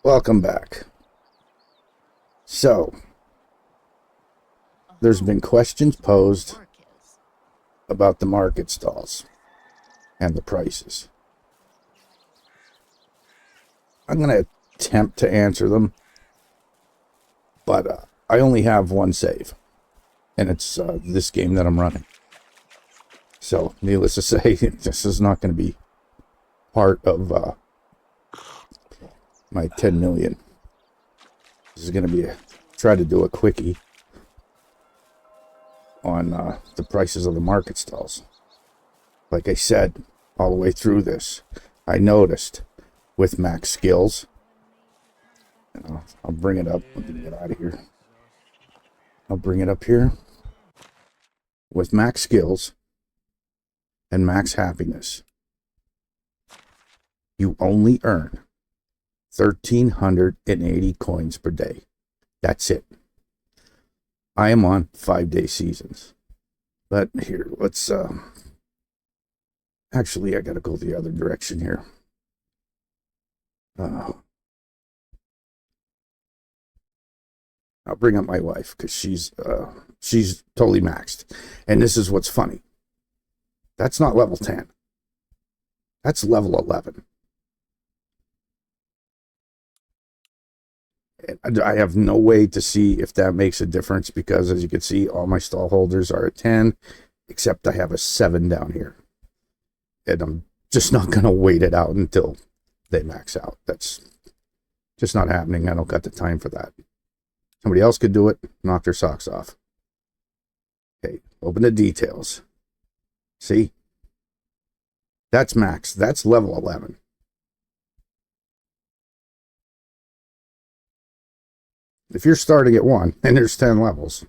Welcome back. So, there's been questions posed about the market stalls and the prices. I'm going to attempt to answer them, but I only have one save, and it's this game that I'm running. So, needless to say, this is not going to be part of my 10 million. This is going to be try to do a quickie on the prices of the market stalls. Like I said, all the way through this, I noticed with max skills, and I'll bring it up. Let me get out of here. I'll bring it up here. With max skills and max happiness, you only earn 1,380 coins per day. That's it. I am on 5-day seasons. But here, let's actually, I gotta go the other direction here. I'll bring up my wife because she's totally maxed. And this is what's funny. That's not level 10. That's level 11. And I have no way to see if that makes a difference because, as you can see, all my stall holders are at 10, except I have a 7 down here. And I'm just not going to wait it out until they max out. That's just not happening. I don't got the time for that. Somebody else could do it, knock their socks off. Okay, open the details. See? That's max. That's level 11. If you're starting at 1 and there's 10 levels,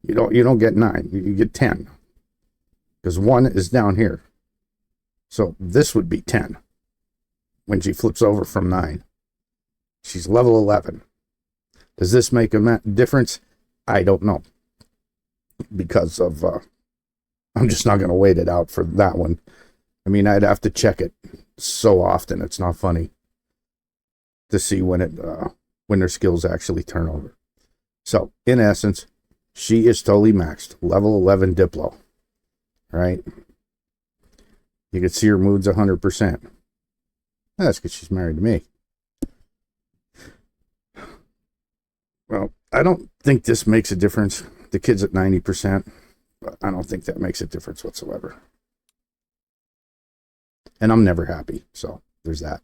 you don't get 9, you get 10. Because 1 is down here. So this would be 10 when she flips over from 9. She's level 11. Does this make a difference? I don't know. Because of, I'm just not going to wait it out for that one. I mean, I'd have to check it so often, it's not funny to see when their skills actually turn over. So, in essence, she is totally maxed. Level 11 Diplo. Right? You can see her mood's 100%. That's because she's married to me. Well, I don't think this makes a difference. The kid's at 90%, but I don't think that makes a difference whatsoever. And I'm never happy, so there's that.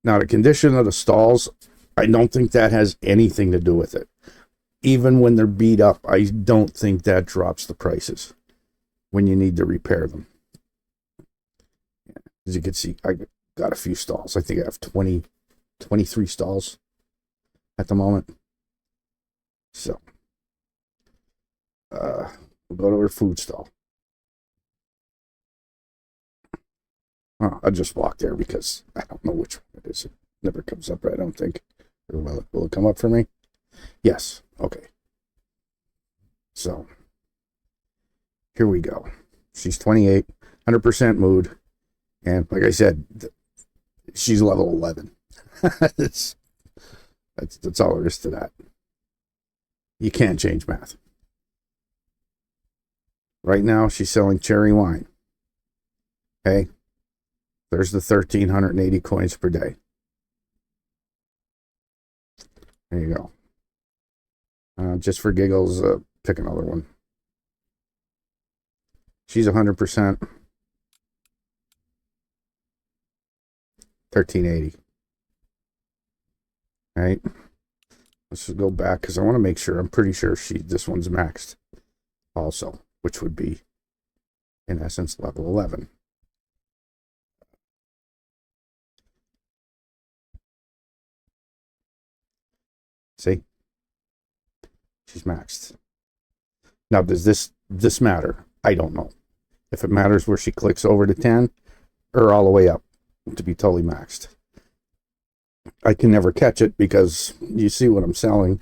Now, the condition of the stalls, I don't think that has anything to do with it. Even when they're beat up, I don't think that drops the prices when you need to repair them. As you can see, I got a few stalls. I think I have 23 stalls at the moment. So, we'll go to our food stall. Oh, I just walked there because I don't know which one it is. It never comes up, I don't think. Or will it come up for me? Yes. Okay. So, here we go. She's 28, 100% mood. And like I said, she's level 11. That's all there is to that. You can't change math. Right now, she's selling cherry wine. Okay? There's the 1,380 coins per day. There you go. Just for giggles, pick another one. She's 100%. 1,380. All right. Let's just go back because I want to make sure. I'm pretty sure this one's maxed also, which would be, in essence, level 11. See? She's maxed. Now, does this matter? I don't know. If it matters where she clicks over to 10 or all the way up to be totally maxed. I can never catch it because you see what I'm selling.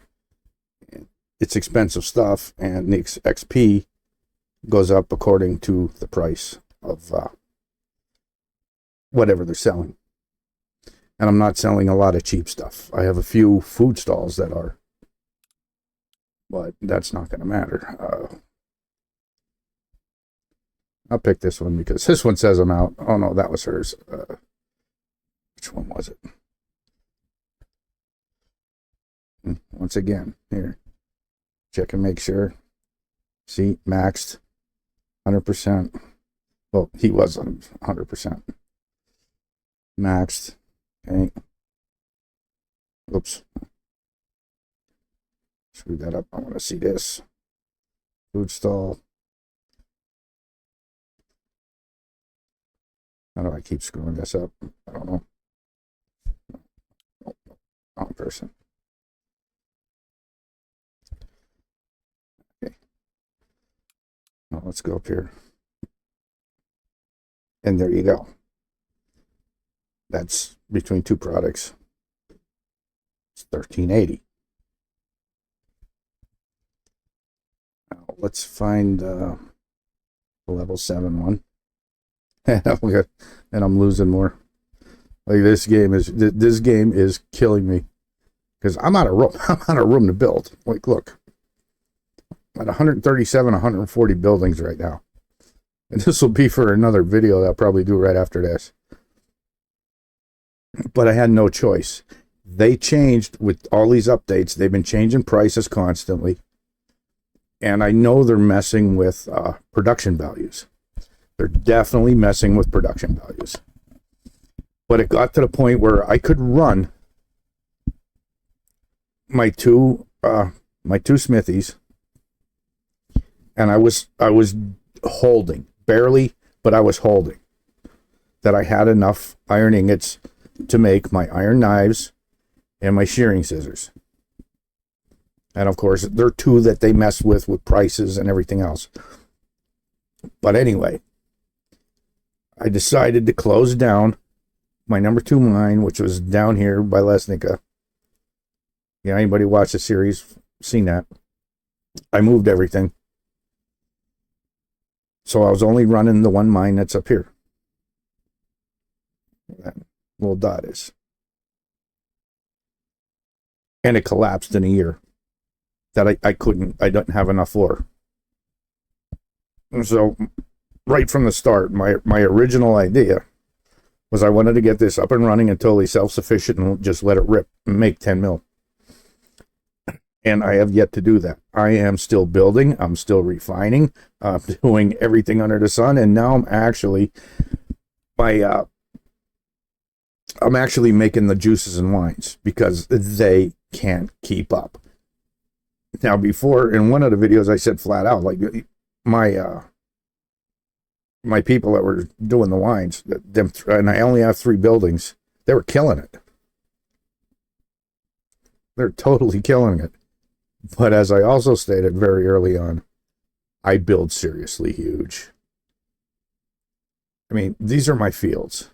It's expensive stuff, and the XP goes up according to the price of whatever they're selling. And I'm not selling a lot of cheap stuff. I have a few food stalls that are, but that's not going to matter. I'll pick this one because this one says I'm out. Oh no, that was hers. Which one was it? Once again, here. Check and make sure. See, maxed 100%. Well, he was 100%. Maxed. Okay. Oops. Screw that up. I want to see this. Food stall. How do I keep screwing this up? I don't know. Oh, wrong person. Okay. Now let's go up here. And there you go. That's between two products. It's $13.80. Now let's find the level 7 one. And I'm losing more. Like this game is killing me because I'm out of room. I'm out of room to build. Like, look, I'm at 137, 140 buildings right now, and this will be for another video that I'll probably do right after this. But I had no choice. They changed with all these updates. They've been changing prices constantly, and I know they're messing with production values. They're definitely messing with production values. But it got to the point where I could run my two smithies, and I was holding, barely, but I was holding, that I had enough iron ingots to make my iron knives and my shearing scissors. And of course, there are two that they mess with prices and everything else. But anyway, I decided to close down my number 2 mine, which was down here by Lesnica. Yeah, anybody watch the series, seen that. I moved everything. So I was only running the one mine that's up here. That little dot is. And it collapsed in a year. That I didn't have enough floor. And so right from the start, my original idea was I wanted to get this up and running and totally self-sufficient and just let it rip and make 10 mil. And I have yet to do that. I am still building. I'm still refining. I'm doing everything under the sun. And now I'm actually making the juices and wines because they can't keep up. Now, before, in one of the videos, I said flat out, like, my people that were doing the wines, and I only have 3 buildings, they were killing it. They're totally killing it. But as I also stated very early on, I build seriously huge. I mean, these are my fields.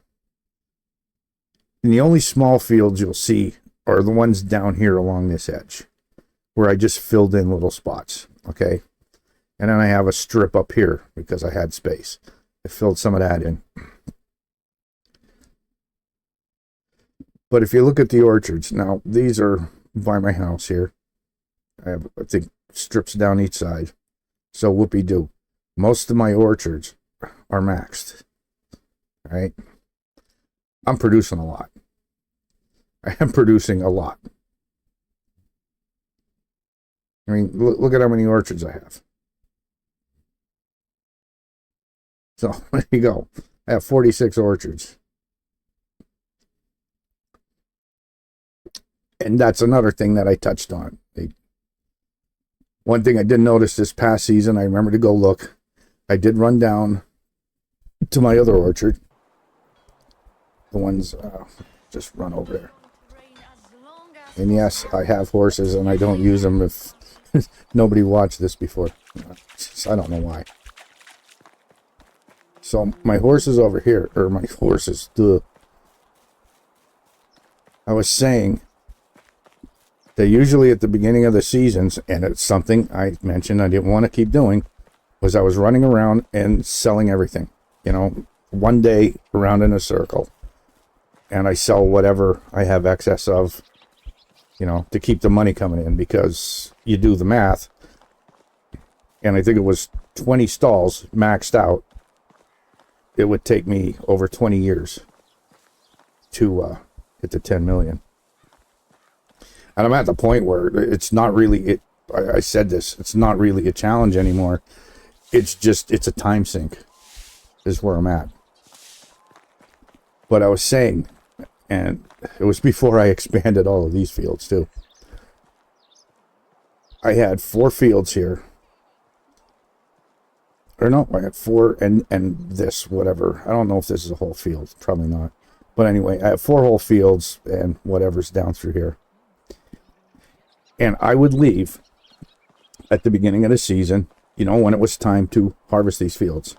And the only small fields you'll see are the ones down here along this edge, where I just filled in little spots, okay? And then I have a strip up here because I had space. I filled some of that in. But if you look at the orchards, now these are by my house here. I have, I think, strips down each side. So whoopee-doo. Most of my orchards are maxed. All right? I'm producing a lot. I am producing a lot. I mean, look at how many orchards I have. So, there you go. I have 46 orchards. And that's another thing that I touched on. One thing I did notice this past season, I remember to go look. I did run down to my other orchard. The ones, just run over there. And yes, I have horses and I don't use them if nobody watched this before. I don't know why. So my horse is over here, or my horses, I was saying that usually at the beginning of the seasons, and it's something I mentioned I didn't want to keep doing, was I was running around and selling everything. You know, one day around in a circle. and I sell whatever I have excess of, you know, to keep the money coming in, because you do the math, and I think it was 20 stalls maxed out. It would take me over 20 years to hit the 10 million. And I'm at the point where it's not really, I said this, it's not really a challenge anymore. It's just, it's a time sink is where I'm at. But I was saying, and it was before I expanded all of these fields too. I had 4 fields here. Or no, I had 4 and this, whatever. I don't know if this is a whole field. Probably not. But anyway, I have 4 whole fields and whatever's down through here. And I would leave at the beginning of the season, you know, when it was time to harvest these fields.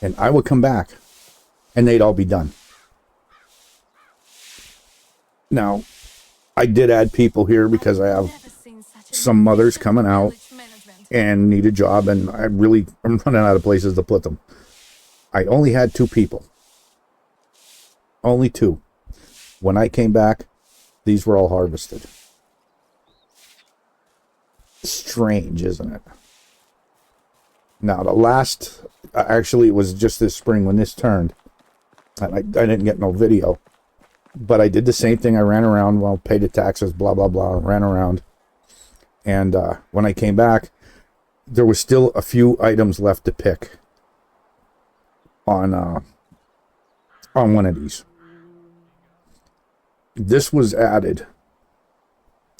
And I would come back and they'd all be done. Now, I did add people here because I have some mothers coming out and need a job, and I'm running out of places to put them. I only had 2 people. Only 2. When I came back, these were all harvested. Strange, isn't it? Now, the last, actually, it was just this spring when this turned, and I didn't get no video, but I did the same thing. I ran around, well, paid the taxes, blah, blah, blah, ran around, and when I came back, there was still a few items left to pick on one of these. This was added,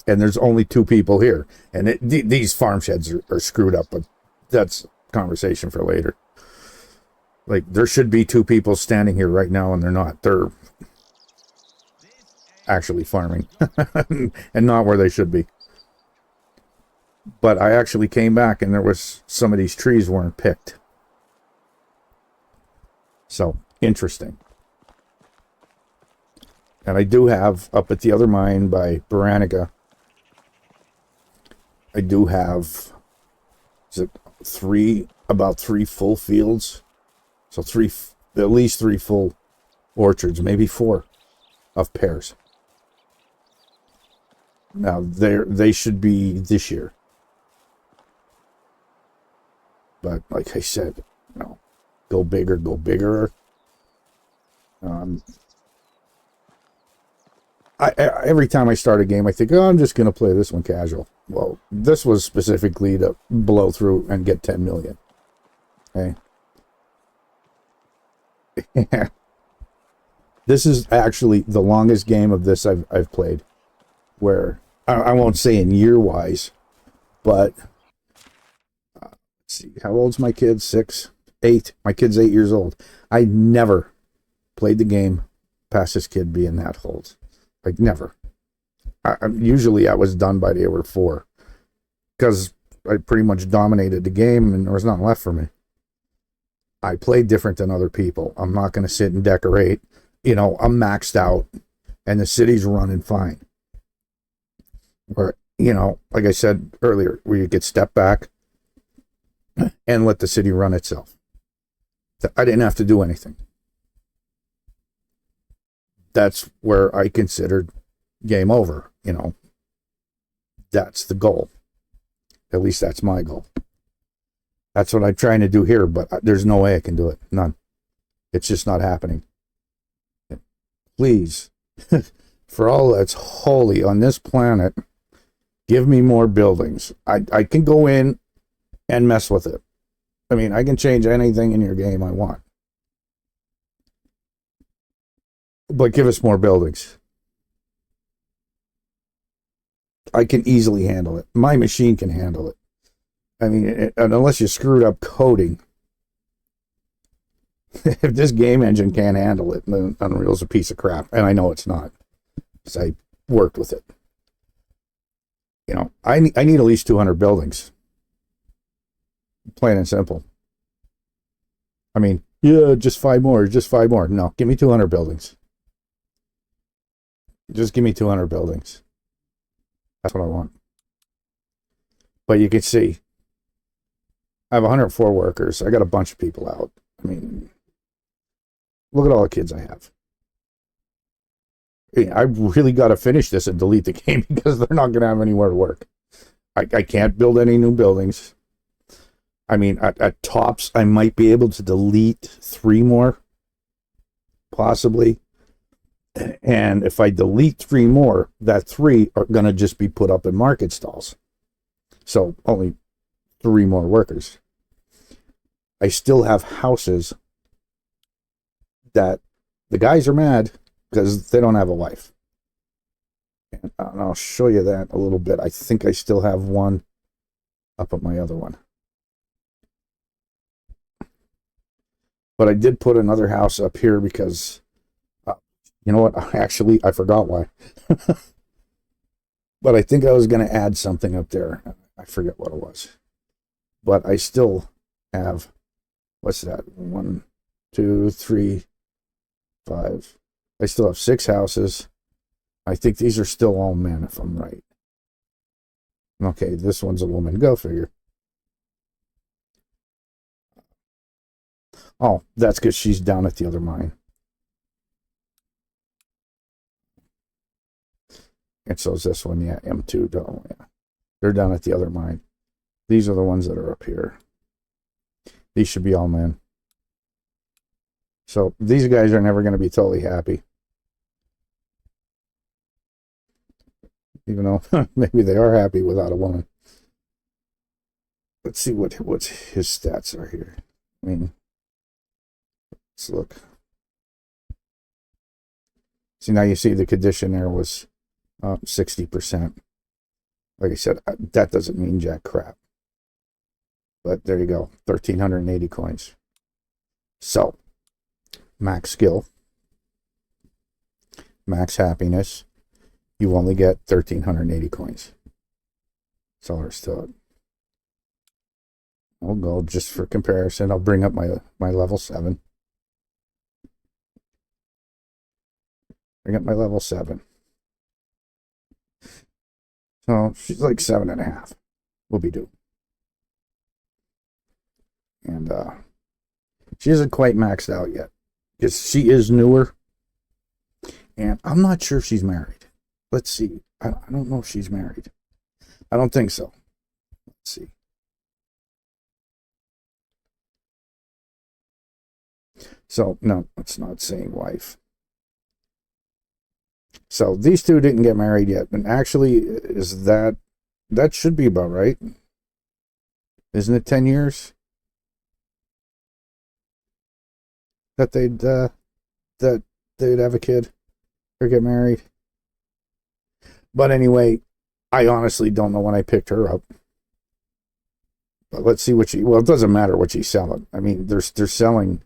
and there's only 2 people here, and these farm sheds are screwed up, but that's a conversation for later. Like, there should be 2 people standing here right now, and they're not. They're actually farming and not where they should be. But I actually came back, and there was some of these trees weren't picked. So, interesting. And I do have, up at the other mine by Baranica, I do have, is it about 3 full fields? So at least 3 full orchards, maybe 4 of pears. Now, they should be this year. But like I said, you know, go bigger, go bigger. Every time I start a game, I think, oh, I'm just going to play this one casual. Well, this was specifically to blow through and get 10 million. Okay. This is actually the longest game of this I've played. Where, I won't say in year-wise, but let's see, how old's my kid? 6? 8? My kid's 8 years old. I never played the game past this kid being that old. Like, never. Usually I was done by the hour 4. Because I pretty much dominated the game and there was nothing left for me. I played different than other people. I'm not going to sit and decorate. You know, I'm maxed out and the city's running fine. Where, you know, like I said earlier, where you could step back and let the city run itself. I didn't have to do anything. That's where I considered game over, you know. That's the goal. At least that's my goal. That's what I'm trying to do here, but there's no way I can do it. None. It's just not happening. Please, for all that's holy on this planet, give me more buildings. I can go in and mess with it. I mean, I can change anything in your game I want. But give us more buildings. I can easily handle it. My machine can handle it. I mean, unless you screwed up coding. If this game engine can't handle it, then Unreal's a piece of crap. And I know it's not, because I worked with it. You know, I need at least 200 buildings. Plain and simple. I mean, yeah, just 5 more, just 5 more. No, give me 200 buildings. Just give me 200 buildings. That's what I want. But you can see, I have 104 workers. I got a bunch of people out. I mean, look at all the kids I have. I really got to finish this and delete the game because they're not going to have anywhere to work. I can't build any new buildings. I mean, at tops, I might be able to delete 3 more, possibly. And if I delete 3 more, that 3 are going to just be put up in market stalls. So only 3 more workers. I still have houses that the guys are mad because they don't have a wife. And I'll show you that a little bit. I think I still have one up at my other one. But I did put another house up here because, you know what? Actually, I forgot why. But I think I was going to add something up there. I forget what it was. But I still have, what's that? 1, 2, 3, 5. I still have 6 houses. I think these are still all men, if I'm right. Okay, this one's a woman. Go figure. Oh, that's because she's down at the other mine. And so is this one, yeah, M2. Oh, yeah. They're down at the other mine. These are the ones that are up here. These should be all men. So these guys are never going to be totally happy. Even though maybe they are happy without a woman. Let's see what his stats are here. I mean, let's look. See, now you see the condition there was 60%. Like I said, that doesn't mean jack crap. But there you go, 1,380 coins. So, max skill, max happiness, you only get 1,380 coins. That's all there's to it. I'll go just for comparison. I'll bring up my level 7. Bring up my level 7. So she's like 7.5. We'll be due. And she isn't quite maxed out yet because she is newer. And I'm not sure if she's married. Let's see. I don't know if she's married. I don't think so. Let's see. So, no, it's not saying wife. So, these two didn't get married yet. And actually, that should be about right. Isn't it 10 years? That they'd have a kid or get married. But anyway, I honestly don't know when I picked her up. But let's see what well, it doesn't matter what she's selling. I mean, they're selling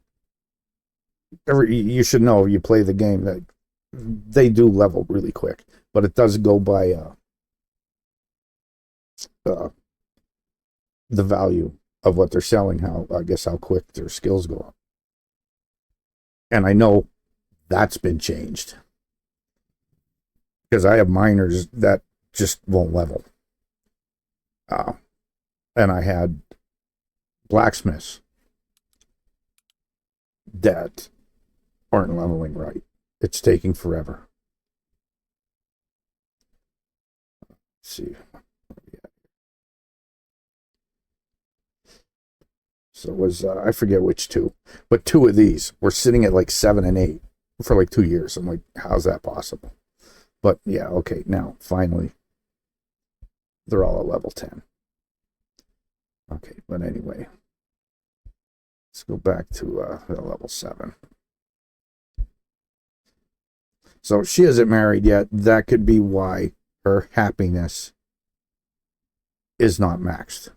you should know if you play the game that they do level really quick, but it does go by the value of what they're selling, how quick their skills go up. And I know that's been changed because I have miners that just won't level. And I had blacksmiths that aren't leveling right. It's taking forever. Let's see. So it was, I forget which 2, but 2 of these were sitting at like 7 and 8 for like 2 years. I'm like, how's that possible? But yeah, okay, now finally, they're all at level 10. Okay, but anyway, let's go back to the level 7. So she isn't married yet. That could be why her happiness is not maxed.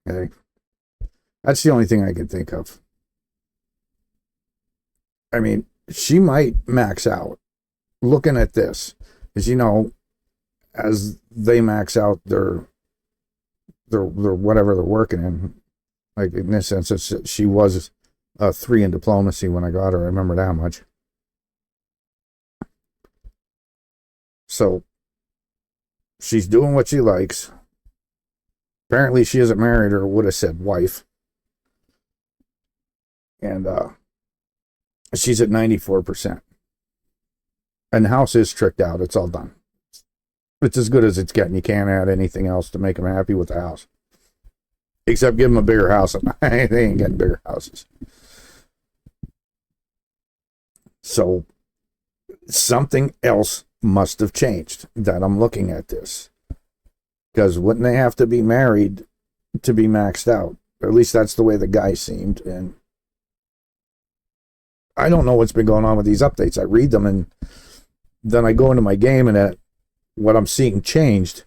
Okay. That's the only thing I can think of. I mean, she might max out. Looking at this, as you know, as they max out their whatever they're working in, like in this instance, she was a 3 in diplomacy when I got her. I remember that much. So she's doing what she likes. Apparently she isn't married, or would have said wife. And she's at 94%. And the house is tricked out. It's all done. It's as good as it's getting. You can't add anything else to make them happy with the house. Except give them a bigger house. They ain't getting bigger houses. So something else must have changed that I'm looking at this. Because wouldn't they have to be married to be maxed out? Or at least that's the way the guy seemed. And I don't know what's been going on with these updates. I read them and then I go into my game and what I'm seeing changed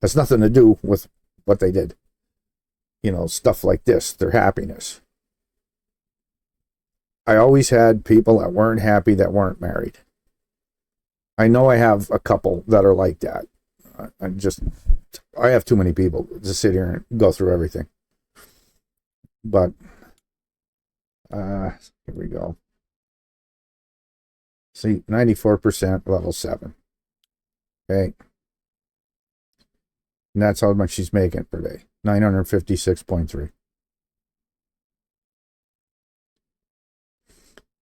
has nothing to do with what they did. You know, stuff like this, their happiness. I always had people that weren't happy that weren't married. I know I have a couple that are like that. I have too many people to sit here and go through everything. But, here we go. See, 94% level 7. Okay. And that's how much she's making per day. 956.3.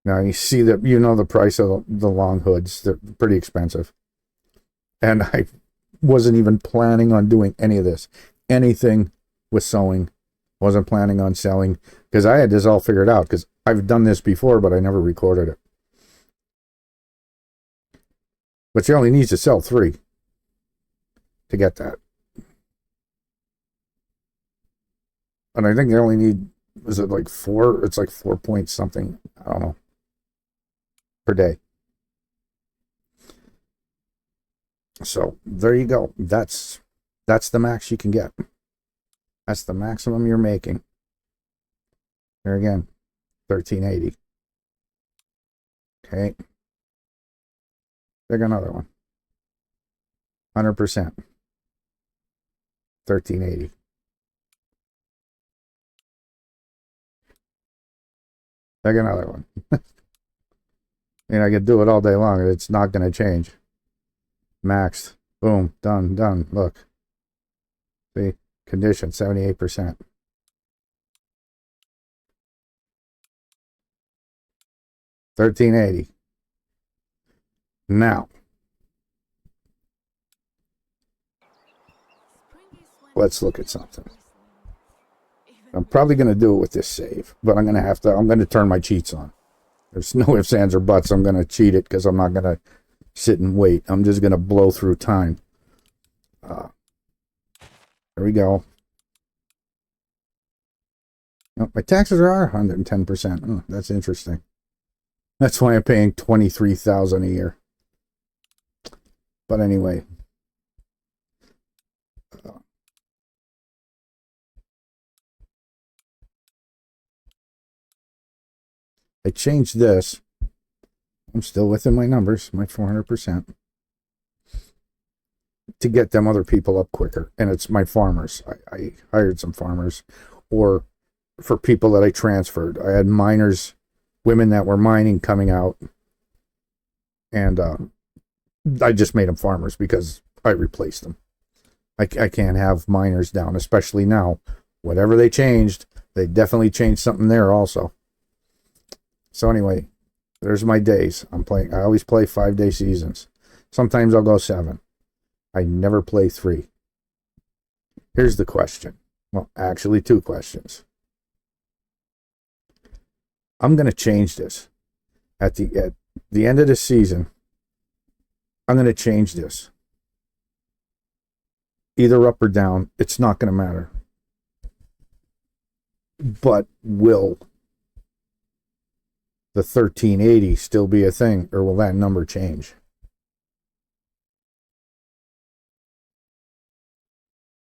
Now you see that, you know, the price of the long hoods, they're pretty expensive. And I wasn't even planning on doing any of this. Anything with sewing. Wasn't planning on selling because I had this all figured out because I've done this before, but I never recorded it. But she only needs to sell 3 to get that. And I think they only need, is it like 4? It's like 4 point something. I don't know. Per day. So there you go. That's the max you can get. That's the maximum you're making. There again, 1380. Okay. Pick another one. 100%. 1380. Pick another one. I could do it all day long. It's not going to change. Maxed. Boom. Done. Done. Look. See? Condition, 78%. 1380. Now, let's look at something. I'm probably going to do it with this save, but I'm going to turn my cheats on. There's no ifs, ands, or buts. I'm going to cheat it because I'm not going to sit and wait. I'm just going to blow through time. There we go. Oh, my taxes are 110%. Oh, that's interesting. That's why I'm paying $23,000 a year. But anyway, I changed this. I'm still within my numbers, my 400%, to get them other people up quicker. And it's my farmers. I hired some farmers, or for people that I transferred. I had miners, women that were mining coming out, and I just made them farmers because I replaced them. I can't have miners down, especially now. Whatever they changed, they definitely changed something there also. So anyway, there's my days. I always play 5-day seasons. Sometimes I'll go 7. I never play 3. Here's the question. Well, actually 2 questions. I'm going to change this at the end of the season. I'm going to change this. Either up or down. It's not going to matter. But will the 1380 still be a thing, or will that number change?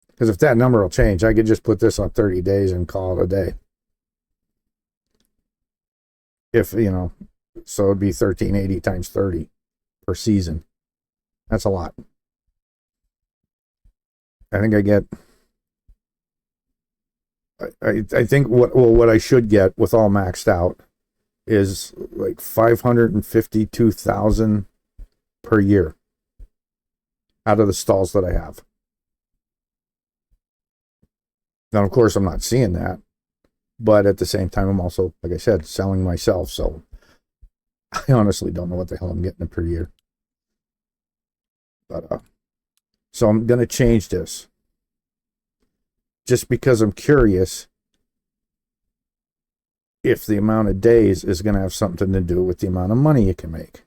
Because if that number will change, I could just put this on 30 days and call it a day. If, you know, so it'd be 1380 times 30 per season. That's a lot. I think I get, I think what I should get with all maxed out is like 552,000 per year out of the stalls that I have. Now, of course, I'm not seeing that, but at the same time, I'm also, like I said, selling myself. So I honestly don't know what the hell I'm getting per year. But so I'm gonna change this just because I'm curious if the amount of days is gonna have something to do with the amount of money you can make.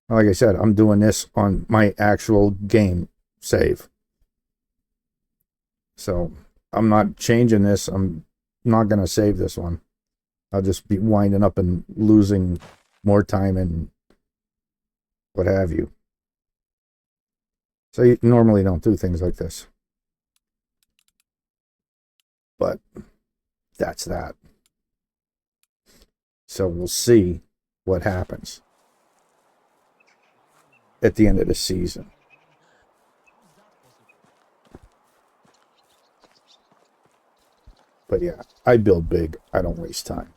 Like I said, I'm doing this on my actual game save. So I'm not changing this. I'm not going to save this one. I'll just be winding up and losing more time and what have you. So you normally don't do things like this. But that's that. So we'll see what happens at the end of the season. But yeah, I build big. I don't waste time.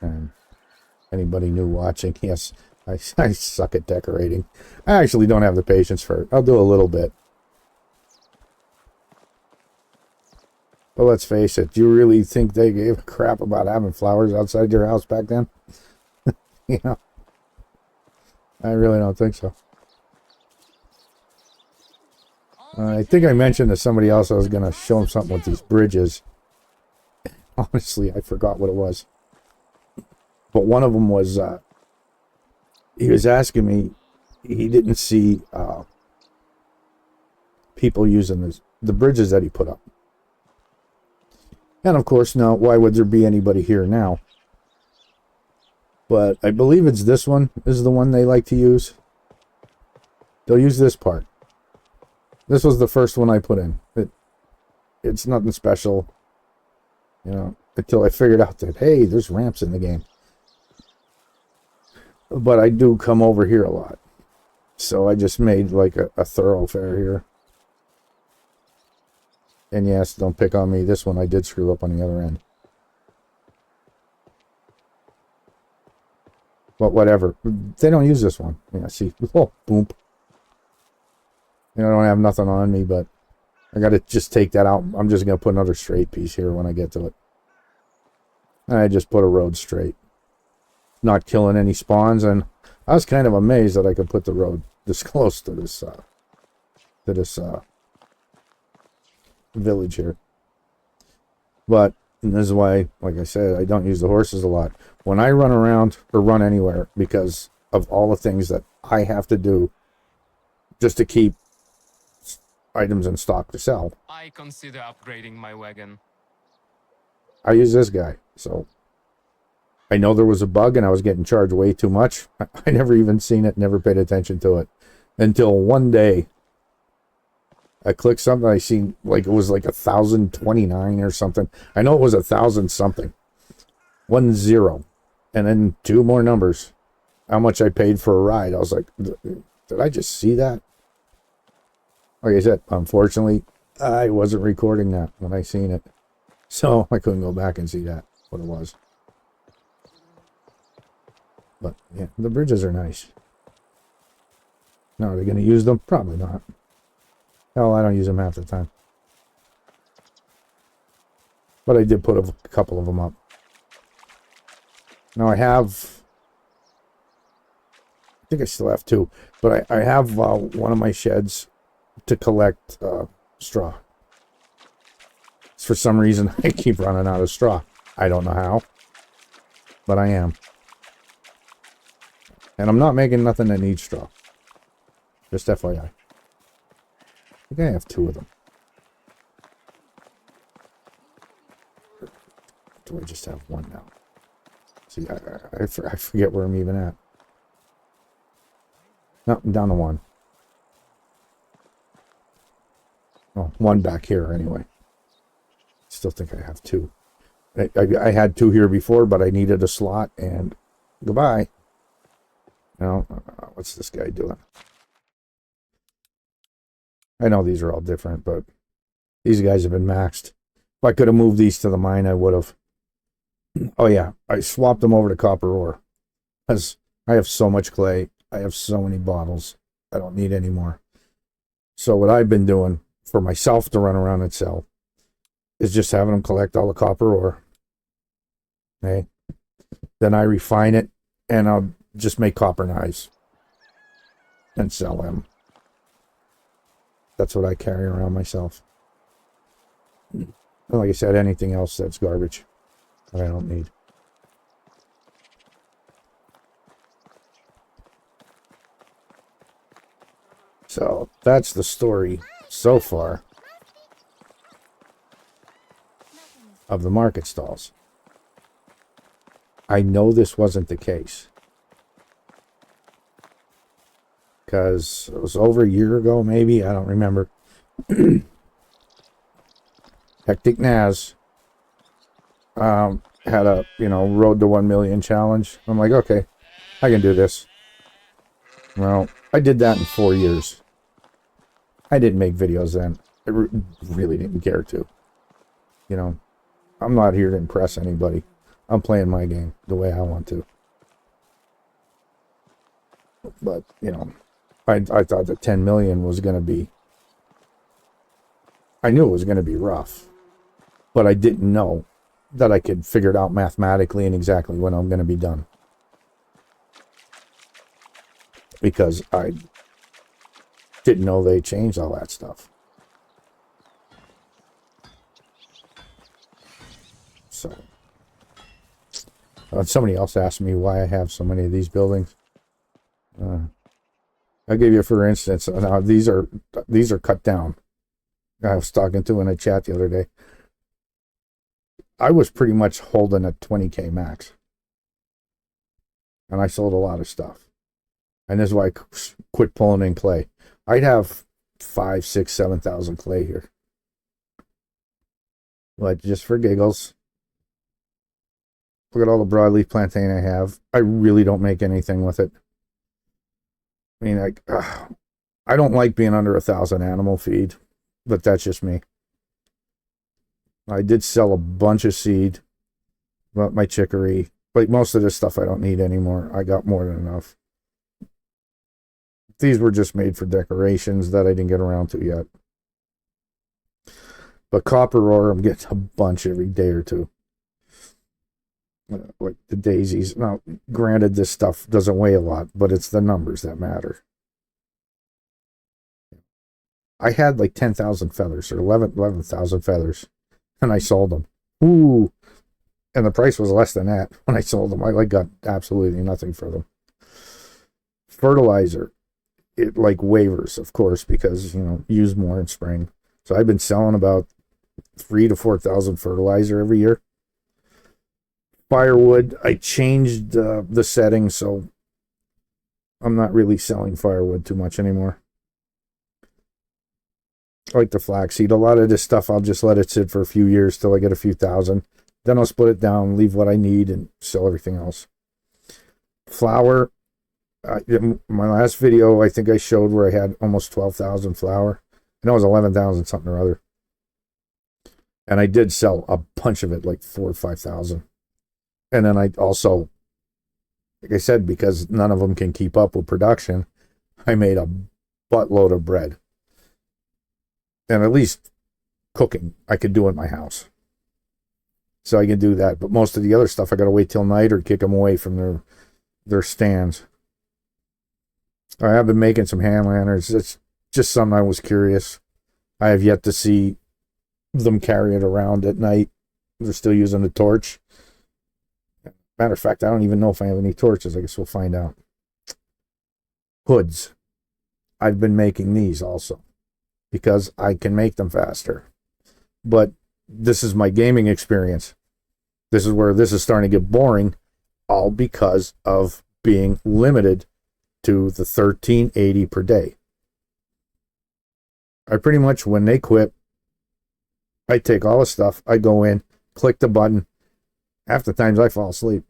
And anybody new watching, yes, I suck at decorating. I actually don't have the patience for it. I'll do a little bit. But let's face it, do you really think they gave a crap about having flowers outside your house back then? You know, I really don't think so. I think I mentioned to somebody else I was going to show them something with these bridges. Honestly, I forgot what it was. But one of them was, he was asking me, he didn't see people using the bridges that he put up. And of course, now, why would there be anybody here now? But I believe it's this one is the one they like to use. They'll use this part. This was the first one I put in. It's nothing special, you know, until I figured out that, hey, there's ramps in the game. But I do come over here a lot. So I just made like a thoroughfare here. And yes, don't pick on me. This one I did screw up on the other end. But whatever. They don't use this one. Yeah, see. Oh, boom. You know, I don't have nothing on me, but I got to just take that out. I'm just going to put another straight piece here when I get to it. And I just put a road straight. Not killing any spawns. And I was kind of amazed that I could put the road this close to this village here. But this is why, like I said, I don't use the horses a lot. When I run around or run anywhere, because of all the things that I have to do just to keep items in stock to sell, I consider upgrading my wagon. I use this guy. So I know there was a bug and I was getting charged way too much. I never even seen it, never paid attention to it until one day I clicked something. I seen like it was like 1,029 or something. I know it was 1,000 something. 10 and then two more numbers. How much I paid for a ride? I was like, did I just see that? Like I said, unfortunately, I wasn't recording that when I seen it, so I couldn't go back and see that what it was. But yeah, the bridges are nice. Now, are they going to use them? Probably not. Hell, I don't use them half the time. But I did put a couple of them up. Now I think I still have two, but I have one of my sheds to collect straw. For some reason, I keep running out of straw. I don't know how, but I am. And I'm not making nothing that needs straw. Just FYI. I think I have two of them. Do I just have one now? See, I forget where I'm even at. No, I'm down to one. Oh, one back here anyway. Still think I have two. I had two here before, but I needed a slot, and goodbye. Now, what's this guy doing? I know these are all different, but these guys have been maxed. If I could have moved these to the mine, I would have. Oh yeah, I swapped them over to copper ore. Because I have so much clay. I have so many bottles. I don't need any more. So what I've been doing for myself to run around and sell is just having them collect all the copper ore. Okay. Then I refine it and I'll just make copper knives and sell them. That's what I carry around myself. Like I said, anything else that's garbage that I don't need. So that's the story so far of the market stalls. I know this wasn't the case because it was over a year ago, maybe. I don't remember. Hectic Naz had a, road to 1 million challenge. I'm like, okay, I can do this. Well, I did that in 4 years. I didn't make videos then. I really didn't care to. I'm not here to impress anybody. I'm playing my game the way I want to. But, I thought that 10 million was going to be... I knew it was going to be rough. But I didn't know that I could figure it out mathematically and exactly when I'm going to be done. Because I didn't know they changed all that stuff. So, somebody else asked me why I have so many of these buildings. I'll give you, for instance, now these are cut down. I was talking to in a chat the other day. I was pretty much holding a 20K max. And I sold a lot of stuff. And this is why I quit pulling in clay. I'd have 5, 6, 7,000 clay here. But just for giggles. Look at all the broadleaf plantain I have. I really don't make anything with it. I mean, I don't like being under 1,000 animal feed. But that's just me. I did sell a bunch of seed. But my chicory. Like most of this stuff I don't need anymore. I got more than enough. These were just made for decorations that I didn't get around to yet. But copper ore, I'm getting a bunch every day or two. Like the daisies. Now, granted, this stuff doesn't weigh a lot, but it's the numbers that matter. I had like 10,000 feathers, or 11,000 feathers, and I sold them. Ooh! And the price was less than that when I sold them. I got absolutely nothing for them. Fertilizer. It like waivers, of course, because, use more in spring. So I've been selling about 3,000 to 4,000 fertilizer every year. Firewood, I changed the settings, so I'm not really selling firewood too much anymore. I like the flaxseed. A lot of this stuff, I'll just let it sit for a few years till I get a few thousand. Then I'll split it down, leave what I need, and sell everything else. Flour. My last video, I think I showed where I had almost 12,000 flour. And it was 11,000 something or other. And I did sell a bunch of it, like 4,000 or 5,000. And then I also, like I said, because none of them can keep up with production, I made a buttload of bread. And at least cooking, I could do in my house. So I can do that. But most of the other stuff, I got to wait till night or kick them away from their stands. I have been making some hand lanterns. It's just something I was curious. I have yet to see them carry it around at night. They're still using the torch. Matter of fact, I don't even know if I have any torches. I guess we'll find out. Hoods. I've been making these also because I can make them faster. But this is my gaming experience. This is where this is starting to get boring, all because of being limited to the 1380 per day. I pretty much, when they quit, I take all the stuff, I go in, click the button. Half the times I fall asleep.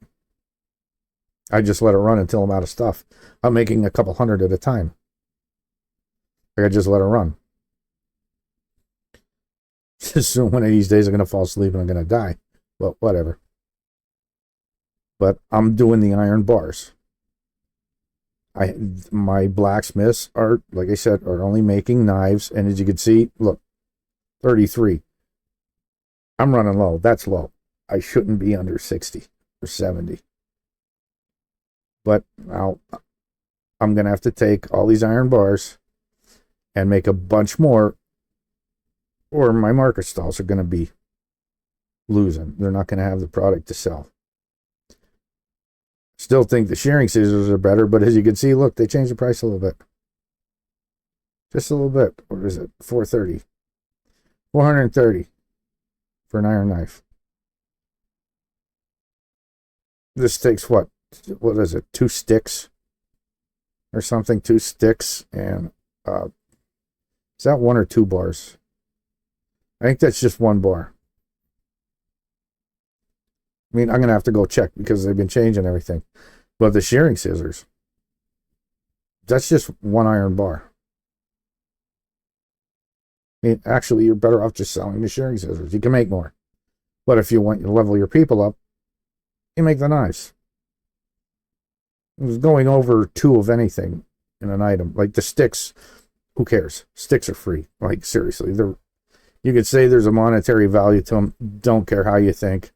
I just let it run until I'm out of stuff. I'm making a couple hundred at a time. I just let it run. Soon one of these days I'm going to fall asleep and I'm going to die. But whatever. But I'm doing the iron bars. My blacksmiths are, like I said, are only making knives. And as you can see, look, 33. I'm running low. That's low. I shouldn't be under 60. or 70. But I'm going to have to take all these iron bars and make a bunch more, or my market stalls are going to be losing. They're not going to have the product to sell. Still think the shearing scissors are better, but as you can see, look, they changed the price a little bit. Just a little bit. What is it? $430 for an iron knife. This takes what is it? 2 sticks or something? 2 sticks, and is that 1 or 2 bars? I think that's just 1 bar. I mean, I'm going to have to go check because they've been changing everything. But the shearing scissors, that's just 1 iron bar. I mean, actually, you're better off just selling the shearing scissors. You can make more. But if you want to level your people up, you make the knives. It was going over 2 of anything in an item. Like the sticks, who cares? Sticks are free. Like, seriously. You could say there's a monetary value to them. Don't care how you think.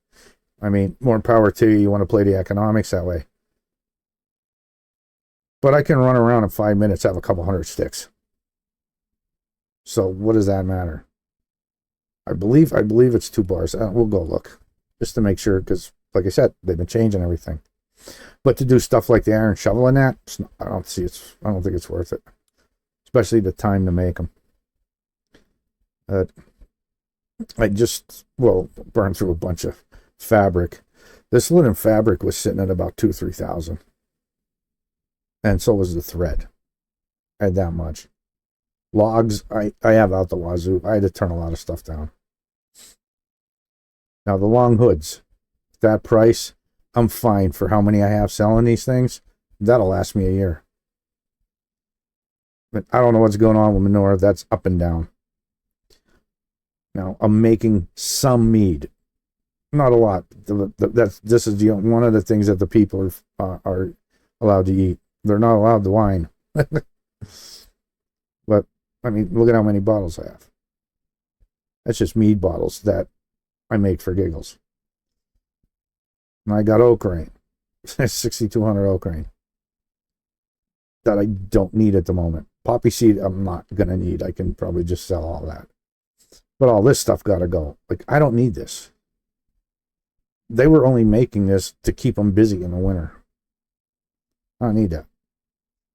I mean, more power to you. You want to play the economics that way. But I can run around in 5 minutes, have a couple hundred sticks. So what does that matter? I believe it's 2 bars. We'll go look just to make sure, because like I said, they've been changing everything. But to do stuff like the iron shovel and that, I don't think it's worth it, especially the time to make them. I just burned through a bunch of fabric. This linen fabric was sitting at about 2,000-3,000, and so was the thread. I had that much. Logs, I have out the wazoo. I had to turn a lot of stuff down. Now the long hoods, that price, I'm fine for how many I have selling these things. That'll last me a year. But I don't know what's going on with manure. That's up and down. Now I'm making some mead. Not a lot. This is one of the things that the people are allowed to eat. They're not allowed the wine. But I mean, look at how many bottles I have. That's just mead bottles that I make for giggles. And I got oak grain, 6,200 oak grain that I don't need at the moment. Poppy seed, I'm not gonna need. I can probably just sell all that. But all this stuff gotta go. Like, I don't need this. They were only making this to keep them busy in the winter. I don't need that.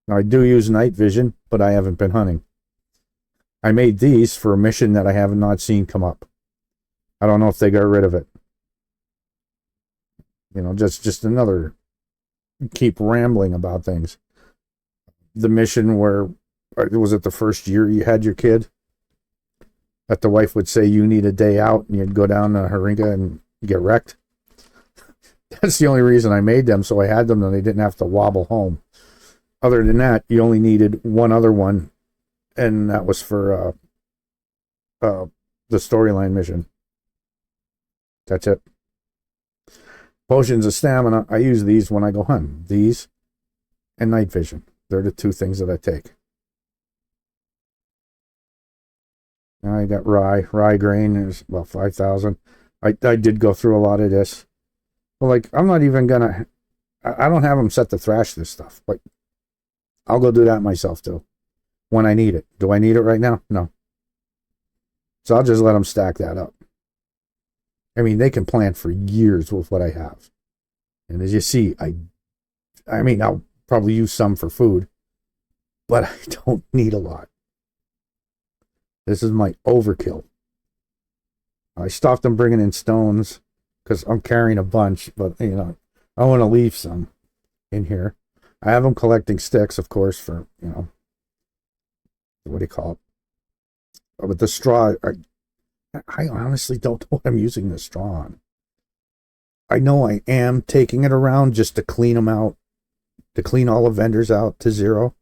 Now, I do use night vision, but I haven't been hunting. I made these for a mission that I have not seen come up. I don't know if they got rid of it. You know, just another keep rambling about things. The mission where, was it the first year you had your kid? That the wife would say you need a day out and you'd go down to Haringa and get wrecked. That's the only reason I made them, so I had them and they didn't have to wobble home. Other than that, you only needed one other one, and that was for the storyline mission. That's it. Potions of stamina, I use these when I go hunting. These and night vision. They're the 2 things that I take. Now I got rye grain is about 5,000. I did go through a lot of this. Well, like, I'm not even gonna, I don't have them set to thrash this stuff. Like, I'll go do that myself too when I need it. Do I need it right now? No. So I'll just let them stack that up. I mean, they can plant for years with what I have. And as you see, I mean, I'll probably use some for food, but I don't need a lot. This is my overkill. I stopped them bringing in stones because I'm carrying a bunch, but, you know, I want to leave some in here. I have them collecting sticks, of course, for, you know, what do you call it? But the straw, I honestly don't know what I'm using the straw on. I know I am taking it around just to clean them out, to clean all the vendors out to 0.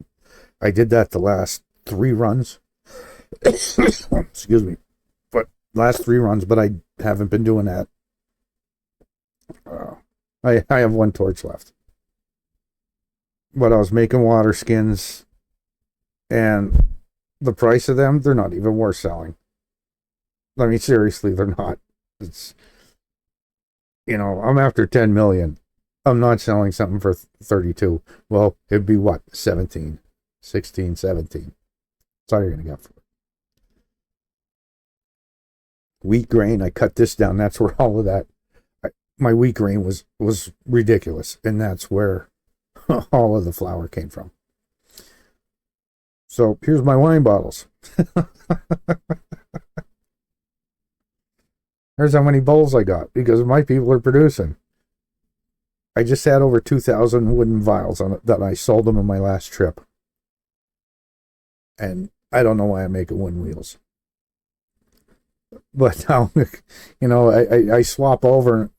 I did that the last 3 runs. Excuse me. But last 3 runs, but I haven't been doing that. I have 1 torch left. But I was making water skins, and the price of them, they're not even worth selling. I mean, seriously, they're not. It's, you know, I'm after 10 million. I'm not selling something for 32. Well, it'd be what? 17, 16, 17. That's all you're going to get for it. Wheat grain, I cut this down. That's where all of that, my wheat grain was ridiculous. And that's where all of the flour came from. So here's my wine bottles. Here's how many bowls I got because my people are producing. I just had over 2,000 wooden vials on it that I sold them on my last trip. And I don't know why I'm making wooden wheels. But now, I swap over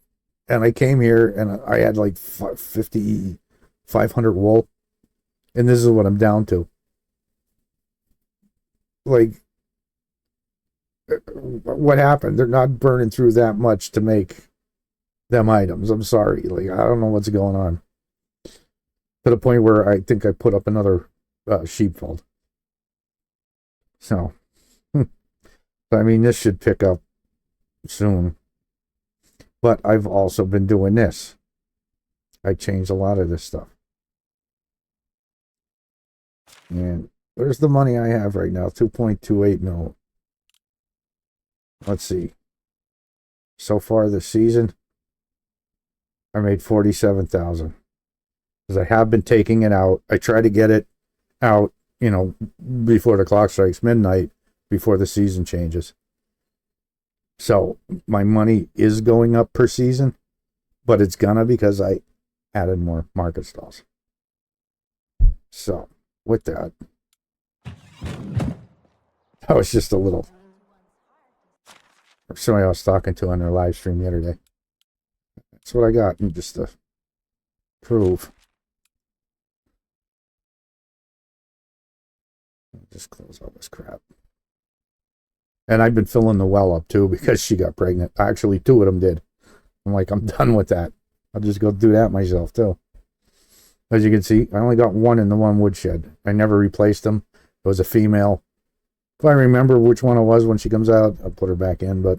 and I came here and I had like 500 wool. And this is what I'm down to. Like, what happened? They're not burning through that much to make them items. I'm sorry. Like, I don't know what's going on. To the point where I think I put up another sheepfold. So, I mean, this should pick up soon. But I've also been doing this. I changed a lot of this stuff. And there's the money I have right now, 2.28 mil. Let's see. So far this season, I made 47,000. Because I have been taking it out. I try to get it out, before the clock strikes midnight, before the season changes. So my money is going up per season, but it's gonna because I added more market stalls. So with that, that was just a little. Somebody I was talking to on their live stream the other day. That's what I got, and just to prove. I'll just close all this crap. And I've been filling the well up too because she got pregnant. Actually, 2 of them did. I'm like, I'm done with that. I'll just go do that myself too. As you can see, I only got 1 in the one woodshed. I never replaced them. It was a female. If I remember which one it was when she comes out, I'll put her back in, but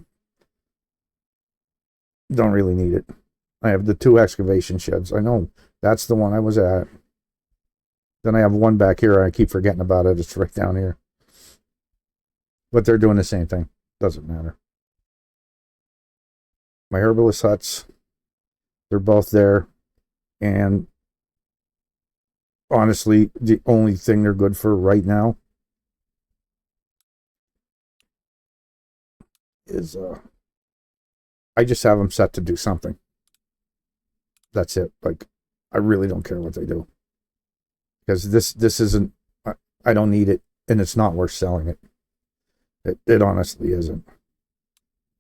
don't really need it. I have the 2 excavation sheds. I know that's the one I was at. Then I have one back here. I keep forgetting about it. It's right down here. But they're doing the same thing. Doesn't matter. My herbalist huts, they're both there. And honestly, the only thing they're good for right now is I just have them set to do something. That's it. Like, I really don't care what they do. Because this isn't, I don't need it, and it's not worth selling it. It honestly isn't.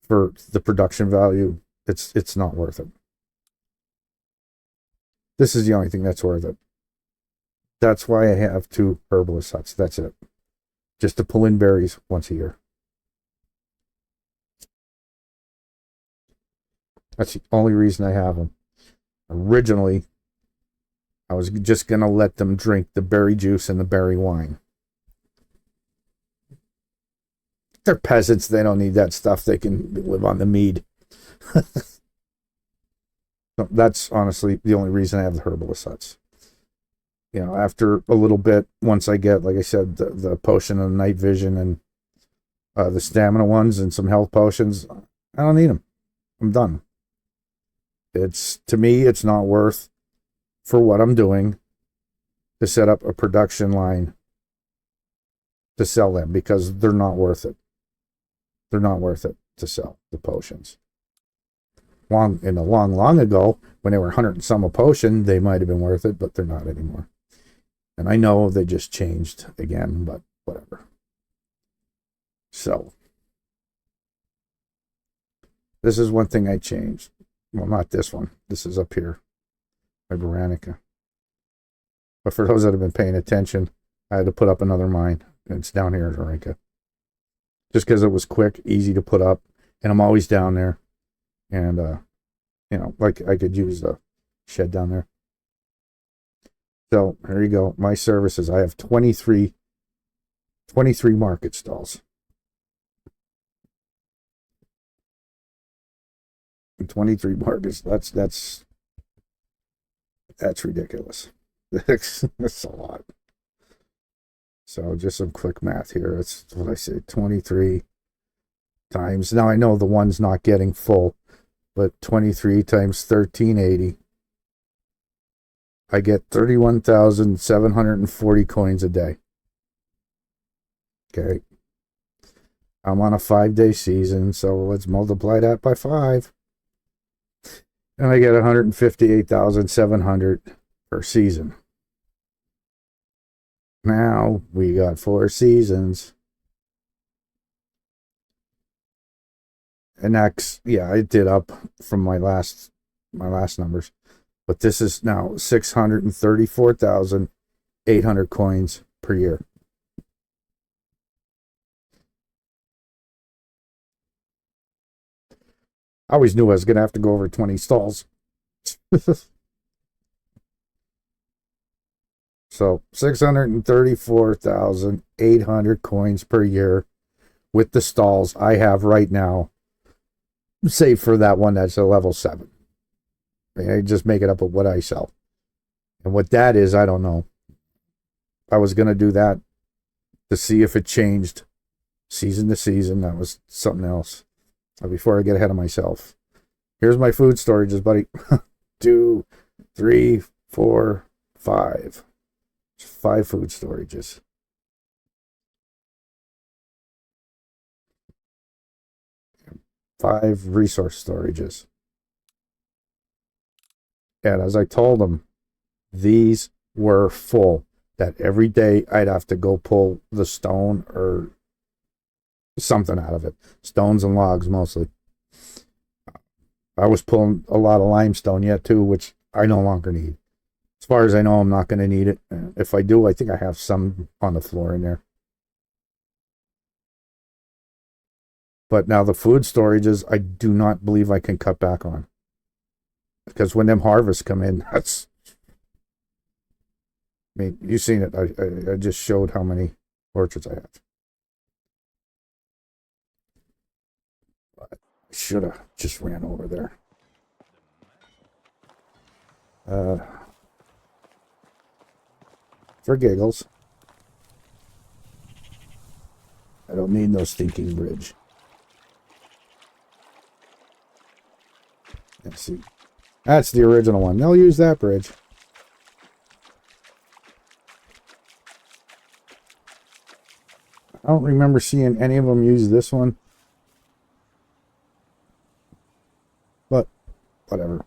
For the production value, it's not worth it. This is the only thing that's worth it. That's why I have 2 herbalist huts. That's it. Just to pull in berries once a year. That's the only reason I have them. Originally, I was just going to let them drink the berry juice and the berry wine. They're peasants. They don't need that stuff. They can live on the mead. So that's honestly the only reason I have the herbalist huts. After a little bit, once I get, like I said, the potion of night vision and the stamina ones and some health potions, I don't need them. I'm done. To me, it's not worth for what I'm doing to set up a production line to sell them because they're not worth it. They're not worth it to sell the potions. Long ago, when they were 100 and some a potion, they might have been worth it, but they're not anymore. And I know they just changed again, but whatever. So, this is one thing I changed. Well, not this one. This is up here. My Baranica. But for those that have been paying attention, I had to put up another mine. It's down here in Baranica. Just because it was quick, easy to put up. And I'm always down there. And, like I could use a shed down there. So, here you go. My services. I have 23 market stalls. And 23 markets. That's That's ridiculous. That's a lot. So just some quick math here. That's what I say, 23 times. Now I know the one's not getting full, but 23 times 1380. I get 31,740 coins a day. Okay. I'm on a 5-day season, so let's multiply that by 5. And I get 158,700 per season. Now we got 4 seasons. And that's, yeah, I did up from my last numbers. But this is now 634,800 coins per year. I always knew I was going to have to go over 20 stalls. So 634,800 coins per year with the stalls I have right now, save for that one that's a level 7. I just make it up with what I sell. And what that is, I don't know. I was going to do that to see if it changed season to season. That was something else. Before I get ahead of myself. Here's my food storages, buddy. 2, 3, 4, 5. 5 food storages. Five resource storages. And as I told them, these were full. That every day I'd have to go pull the stone or something out of it. Stones and logs mostly. I was pulling a lot of limestone yet too, which I no longer need. As far as I know, I'm not going to need it. If I do, I think I have some on the floor in there. But now the food storages, I do not believe I can cut back on. Because when them harvests come in, that's... I mean, you've seen it. I just showed how many orchards I have. But I should have just ran over there. For giggles. I don't need no stinking bridge. Let's see. That's the original one. They'll use that bridge. I don't remember seeing any of them use this one. But, whatever.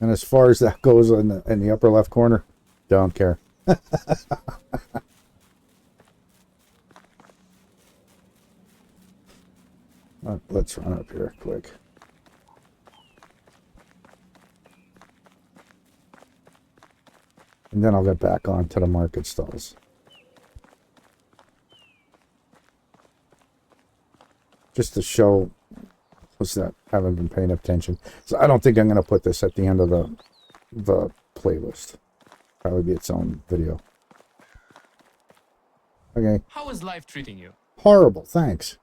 And as far as that goes in the upper left corner, don't care. Let's run up here quick. And then I'll get back onto the market stalls. Just to show what's that, haven't been paying attention. So I don't think I'm going to put this at the end of the playlist. Probably be its own video. Okay. How is life treating you? Horrible, thanks.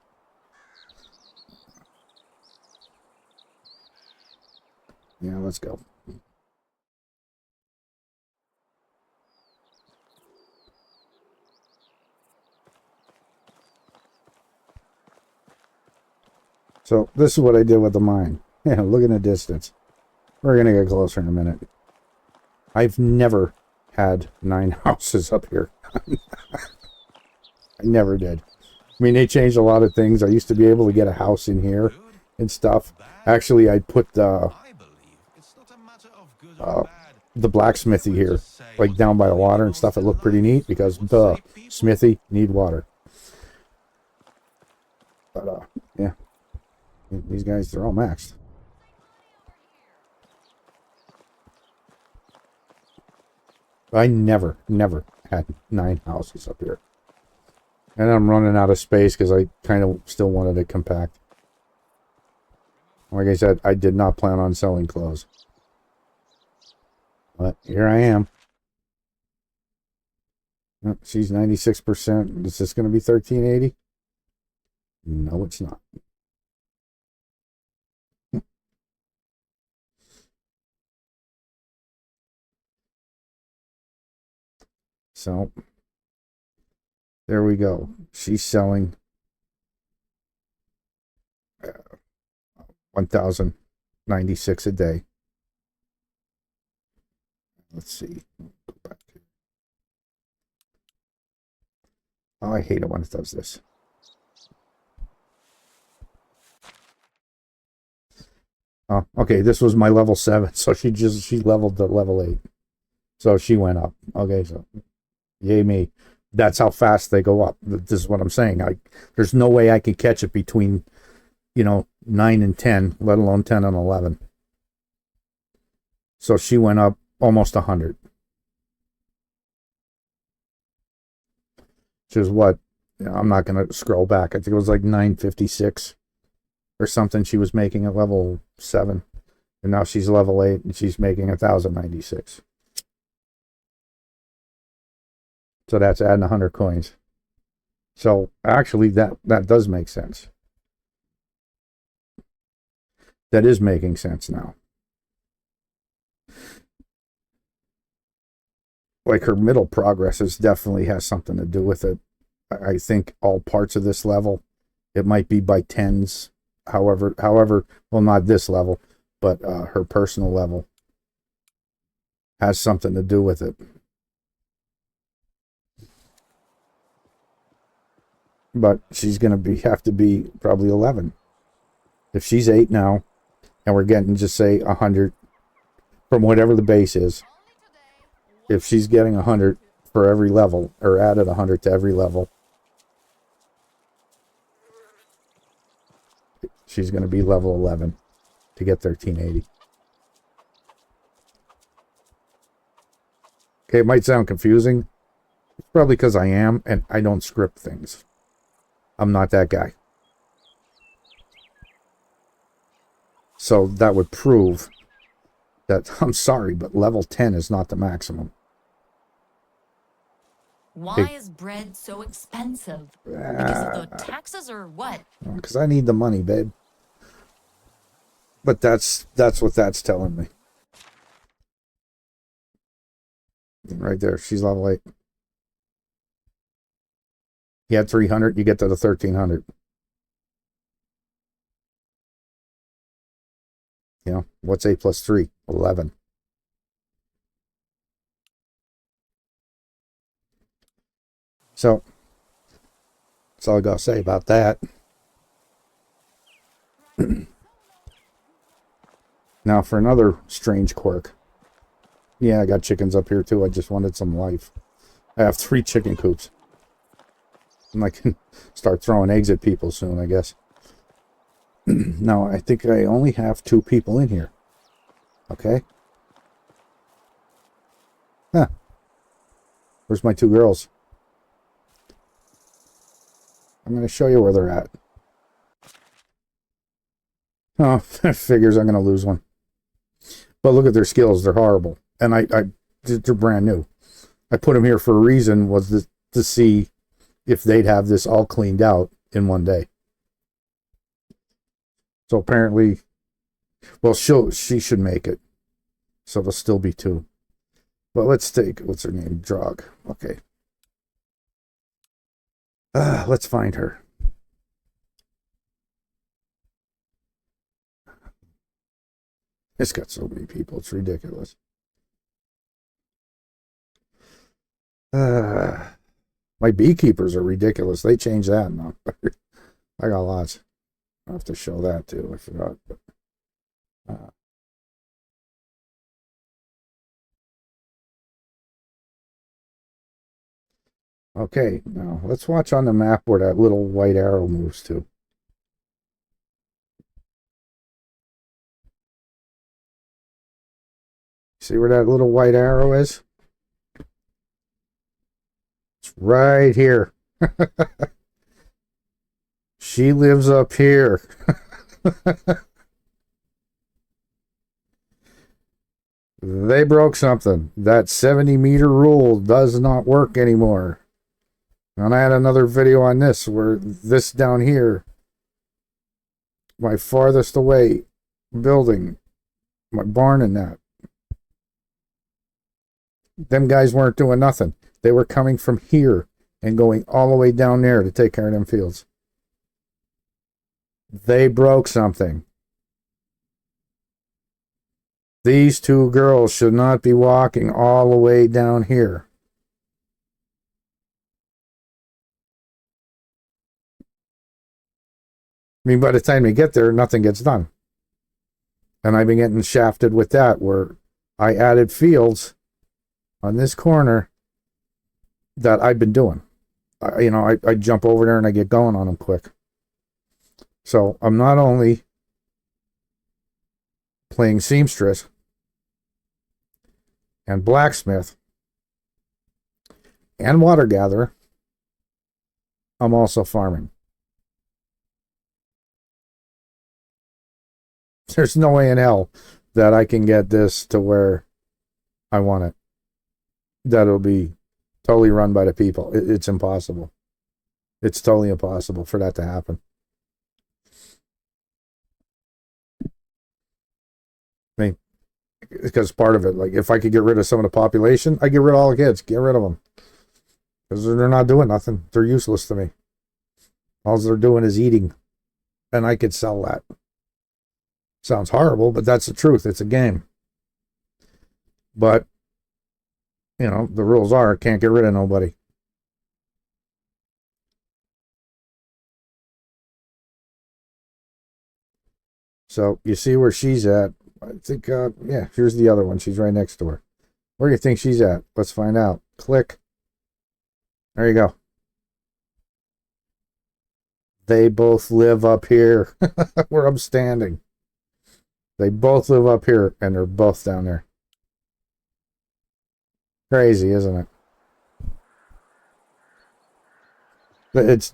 Yeah, let's go. So this is what I did with the mine. Yeah, look in the distance. We're going to get closer in a minute. I've never had 9 houses up here. I never did. I mean, they changed a lot of things. I used to be able to get a house in here and stuff. Actually, I put the blacksmithy here, like down by the water and stuff. It looked pretty neat because the smithy need water. But yeah, these guys, they're all maxed. I never had 9 houses up here. And I'm running out of space because I kind of still wanted it compact. Like I said, I did not plan on selling clothes. But here I am. Oh, she's 96%. Is this going to be 1380? No, it's not. So there we go. She's selling 1,096 a day. Let's see. Go back here. Oh, I hate it when it does this. Oh, okay, this was my level 7, so she leveled to level 8. So she went up. Okay, so yay me. That's how fast they go up. This is what I'm saying. There's no way I can catch it between, 9 and 10, let alone 10 and 11. So she went up almost 100. Which is what, I'm not going to scroll back. I think it was like 956 or something she was making at level 7. And now she's level 8 and she's making 1,096. So that's adding 100 coins. So actually that does make sense. That is making sense now. Like her middle progresses definitely has something to do with it. I think all parts of this level, it might be by tens. However, well, not this level, but her personal level has something to do with it. But she's going to have to be probably 11. If she's 8 now, and we're getting just say 100 from whatever the base is, if she's getting 100 for every level, or added 100 to every level, she's going to be level 11 to get 1380. Okay, it might sound confusing. It's probably because I am, and I don't script things. I'm not that guy. So that would prove that, I'm sorry, but level 10 is not the maximum. Why is bread so expensive? Because of the taxes or what? Because I need the money, babe. But that's what that's telling me. Right there, she's level 8. You had 300, you get to the 1,300. What's 8 plus 3? 11. So, that's all I got to say about that. Now, for another strange quirk. Yeah, I got chickens up here too. I just wanted some life. I have 3 chicken coops. And I can start throwing eggs at people soon, I guess. Now, I think I only have 2 people in here. Okay. Huh. Where's my 2 girls? I'm going to show you where they're at. Oh, figures I'm going to lose one. But look at their skills. They're horrible. And they're brand new. I put them here for a reason, was to see if they'd have this all cleaned out in one day. So apparently, well, she should make it. So there'll still be 2. But let's take, what's her name? Drog. Okay. Let's find her. It's got so many people. It's ridiculous. My beekeepers are ridiculous. They changed that now. I got lots. I'll have to show that too. I forgot. But, okay, now let's watch on the map where that little white arrow moves to. See where that little white arrow is? It's right here. She lives up here. They broke something. That 70-meter rule does not work anymore. And I had another video on this where this down here, my farthest away building, my barn and that, them guys weren't doing nothing. They were coming from here and going all the way down there to take care of them fields. They broke something. These two girls should not be walking all the way down here. I mean, by the time they get there, nothing gets done. And I've been getting shafted with that, where I added fields on this corner that I've been doing. I jump over there and I get going on them quick. So I'm not only playing seamstress and blacksmith and water gatherer, I'm also farming. There's no way in hell that I can get this to where I want it. That it'll be totally run by the people. It's impossible. It's totally impossible for that to happen. I mean, because part of it, like if I could get rid of some of the population, I get rid of all the kids. Get rid of them. Because they're not doing nothing. They're useless to me. All they're doing is eating. And I could sell that. Sounds horrible, but that's the truth. It's a game. But, the rules are, can't get rid of nobody. So, you see where she's at. I think, yeah, here's the other one. She's right next to her. Where do you think she's at? Let's find out. Click. There you go. They both live up here where I'm standing. They both live up here, and they're both down there. Crazy, isn't it? But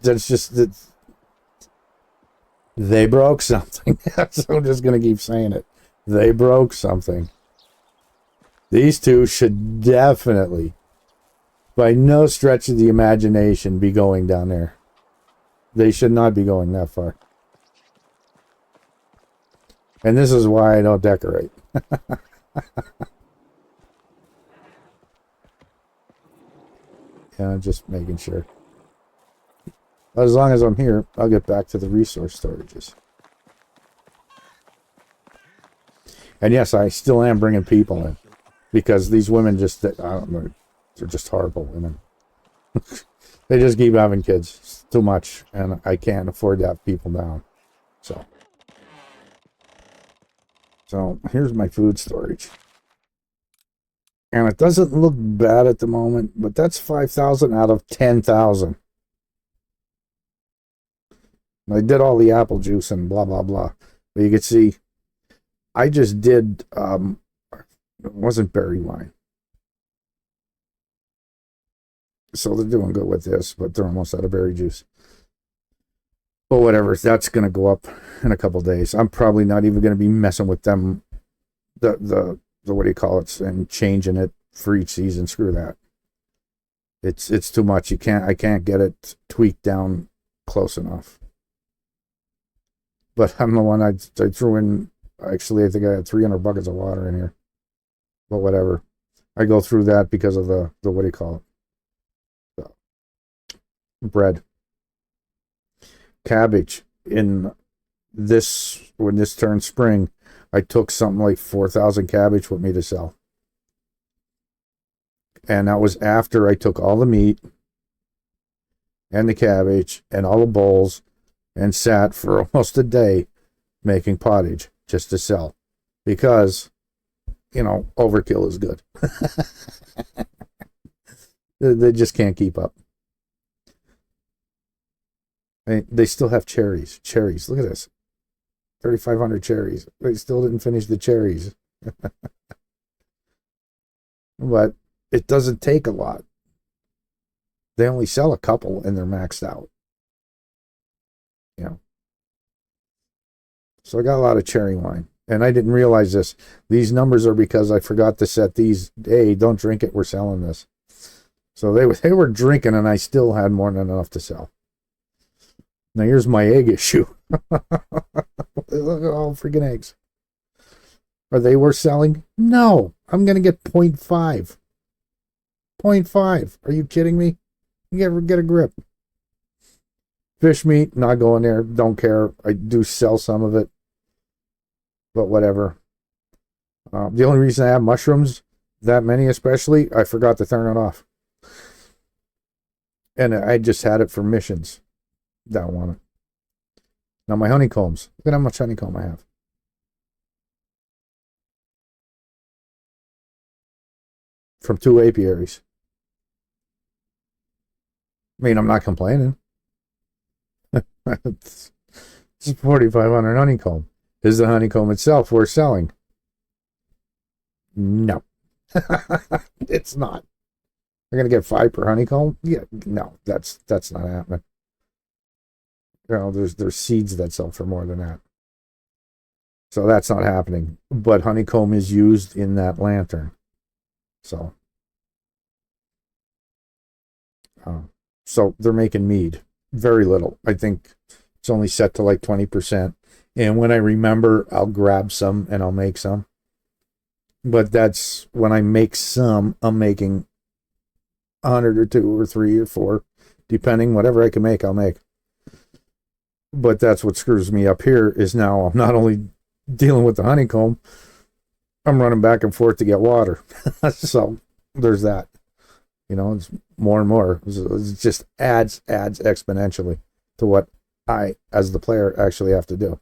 they broke something. So I'm just going to keep saying it. They broke something. These two should definitely, by no stretch of the imagination, be going down there. They should not be going that far. And this is why I don't decorate. Yeah, I'm just making sure. But as long as I'm here, I'll get back to the resource storages. And yes, I still am bringing people in. Because these women just, I don't know, they're just horrible women. They just keep having kids. It's too much. And I can't afford to have people down. So here's my food storage. And it doesn't look bad at the moment, but that's 5,000 out of 10,000. I did all the apple juice and blah, blah, blah. But you can see, I just did, it wasn't berry wine. So they're doing good with this, but they're almost out of berry juice. But whatever, that's going to go up in a couple days. I'm probably not even going to be messing with them, the what do you call it, and changing it for each season. Screw that. It's too much. I can't get it tweaked down close enough. But I'm the one I threw in. Actually, I think I had 300 buckets of water in here. But whatever. I go through that because of the what do you call it? The bread. Cabbage. When this turned spring, I took something like 4,000 cabbage with me to sell. And that was after I took all the meat and the cabbage and all the bowls and sat for almost a day making pottage just to sell. Because, overkill is good. They just can't keep up. They still have cherries. Cherries. Look at this. 3,500 cherries. They still didn't finish the cherries. But it doesn't take a lot. They only sell a couple and they're maxed out. So I got a lot of cherry wine. And I didn't realize this. These numbers are because I forgot to set these. Hey, don't drink it. We're selling this. So they were drinking and I still had more than enough to sell. Now here's my egg issue. Look at all freaking eggs. Are they worth selling? No. I'm going to get 0.5. 0.5. Are you kidding me? You ever get a grip? Fish meat, not going there. Don't care. I do sell some of it, but whatever. The only reason I have mushrooms, that many especially, I forgot to turn it off. And I just had it for missions. Don't want it. Now my honeycombs. Look at how much honeycomb I have. From 2 apiaries. I mean, I'm not complaining. It's 4,500 honeycomb. Is the honeycomb itself worth selling? No. It's not. They're gonna get 5 per honeycomb? Yeah, no, that's not happening. You know, there's seeds that sell for more than that. So that's not happening. But honeycomb is used in that lantern. So so they're making mead. Very little. I think it's only set to like 20%. And when I remember, I'll grab some and I'll make some. But that's when I make some, I'm making 100 or 2 or 3 or 4, depending. Whatever I can make, I'll make. But that's what screws me up here is now I'm not only dealing with the honeycomb, I'm running back and forth to get water. So there's that. You know, it's more and more. It just adds exponentially to what I, as the player, actually have to do.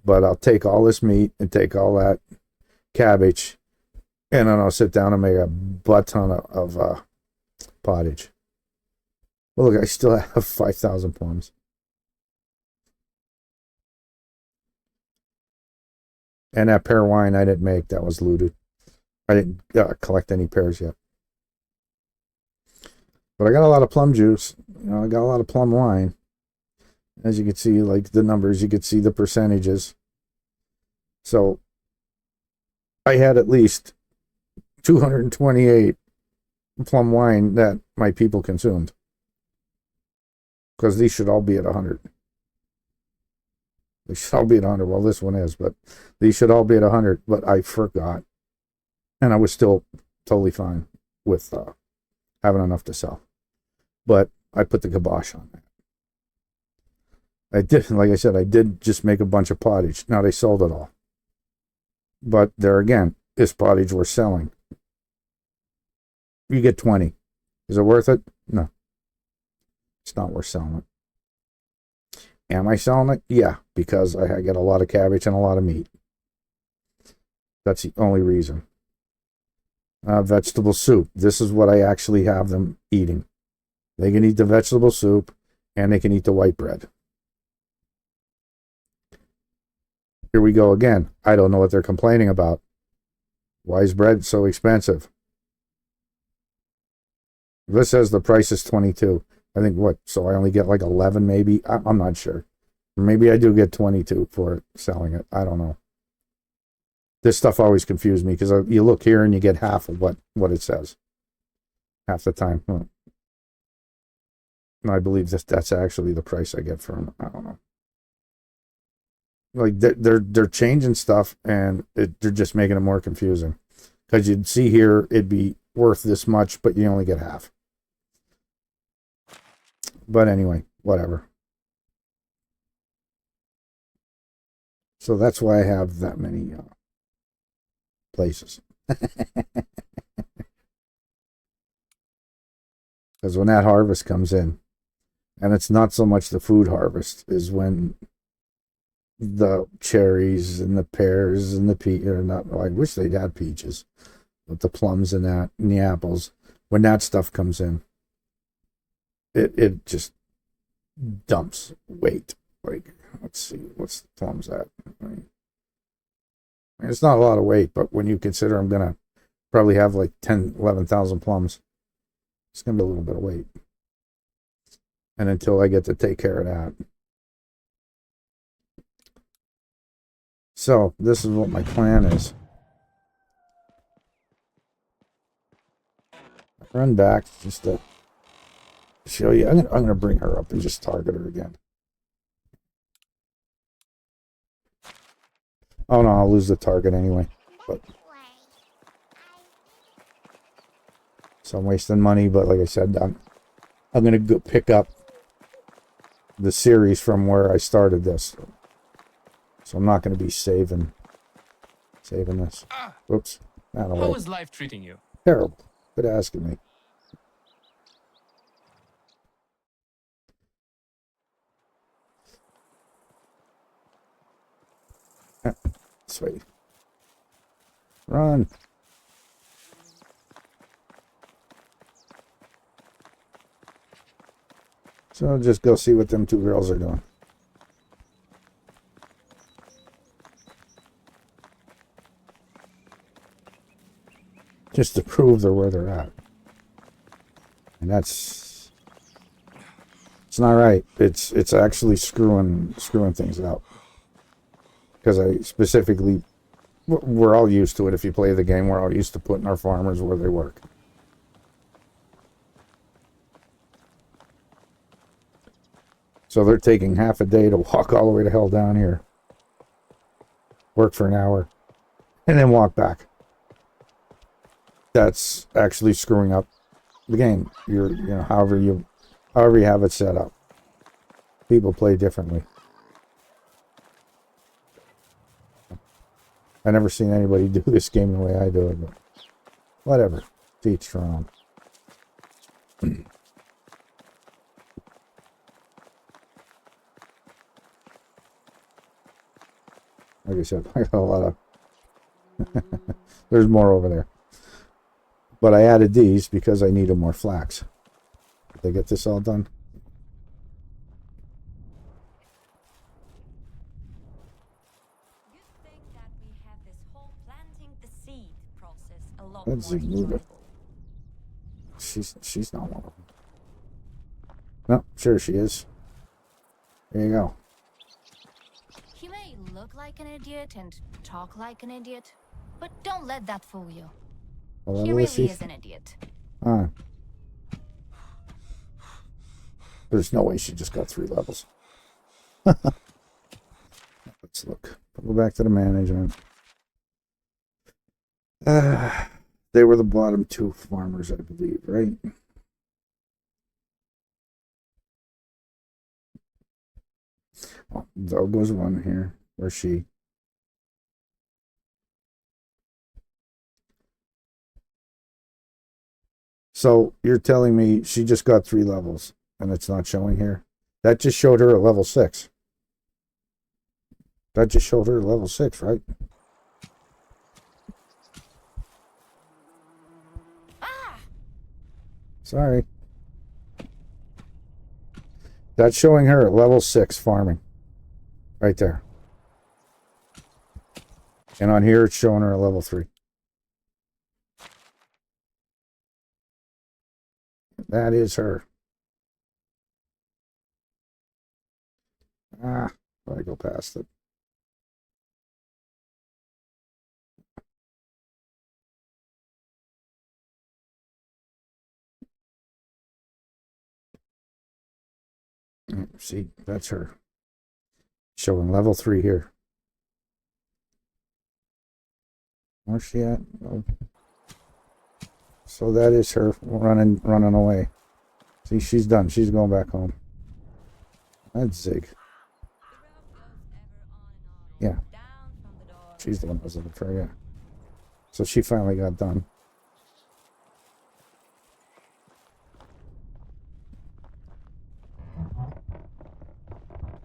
But I'll take all this meat and take all that cabbage, and then I'll sit down and make a butt ton of pottage. Well, look, I still have 5,000 plums. And that pear wine I didn't make. That was looted. I didn't collect any pears yet. But I got a lot of plum juice. You know, I got a lot of plum wine. As you can see, like the numbers, you could see the percentages. So I had at least 228 plum wine that my people consumed. Because these should all be at 100. They should all be at 100. Well, this one is, but these should all be at 100. But I forgot. And I was still totally fine with having enough to sell. But I put the kibosh on that. I did, like I said, I did just make a bunch of pottage. Now they sold it all. But there again, is pottage worth selling? You get 20. Is it worth it? No. It's not worth selling it. Am I selling it? Yeah, because I get a lot of cabbage and a lot of meat. That's the only reason. Vegetable soup. This is what I actually have them eating. They can eat the vegetable soup and they can eat the white bread. Here we go again. I don't know what they're complaining about. Why is bread so expensive? This says the price is 22. I think what? So I only get like 11 maybe? I'm not sure. Maybe I do get 22 for it, selling it. I don't know. This stuff always confused me because you look here and you get half of what it says. Half the time. And I believe that's actually the price I get for them. I don't know. Like they're changing stuff and they're just making it more confusing. Because you'd see here it'd be worth this much, but you only get half. But anyway, whatever. So that's why I have that many places. Because when that harvest comes in, and it's not so much the food harvest, is when the cherries and the pears and the I wish they'd had peaches, but the plums and that and the apples, when that stuff comes in, it just dumps weight. Like, let's see, what's the plums at? I mean, it's not a lot of weight, but when you consider I'm gonna probably have like 11,000 plums, it's gonna be a little bit of weight. And until I get to take care of that. So this is what my plan is. Run back just to show you. I'm gonna bring her up and just target her again. Oh no, I'll lose the target anyway. But So I'm wasting money, but like I said, I'm gonna go pick up the series from where I started this. So I'm not gonna be saving this. Whoops. Out of the How way. is life treating you? Terrible. Quit asking me. Sweet. Run. So I'll just go see what them two girls are doing. Just to prove they're where they're at. And it's not right. It's actually screwing things out. Because I specifically, we're all used to it. If you play the game, we're all used to putting our farmers where they work. So they're taking half a day to walk all the way to hell down here. Work for an hour. And then walk back. That's actually screwing up the game. However you have it set up. People play differently. I never seen anybody do this game the way I do it, but whatever. To each their own. Like I said, I got a lot of... There's more over there. But I added these because I needed more flax. Did they get this all done? You'd think that we have this whole planting the seed process a lot That's more Zigmuda. enjoyable. She's not one of them. No, sure she is. There you go. He may look like an idiot and talk like an idiot, but don't let that fool you. Well, He let's really see. is an idiot. There's no way she just got 3 levels. Let's look. Go back to the management. They were the bottom 2 farmers, I believe, right? Oh, dog was one here. Where's she? So you're telling me she just got 3 levels and it's not showing here? That just showed her a level 6. That just showed her a level 6, right? Ah! Sorry. That's showing her at level 6 farming. Right there. And on here it's showing her a level 3. That is her. Let me go past it. See, that's her. Showing level 3 here. Where's she at? Oh. So that is her running away. See, she's done. She's going back home. That's Zig. Yeah. She's the one that was looking for her, yeah. So she finally got done.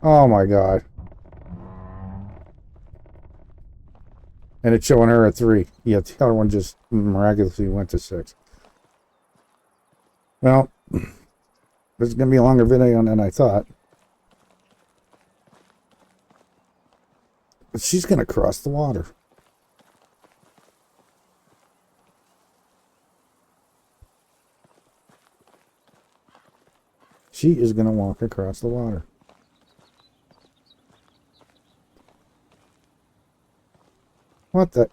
Oh my god. And it's showing her at 3. Yeah, the other one just miraculously went to 6. Well, this is going to be a longer video than I thought. But she's going to cross the water. She is going to walk across the water. What the?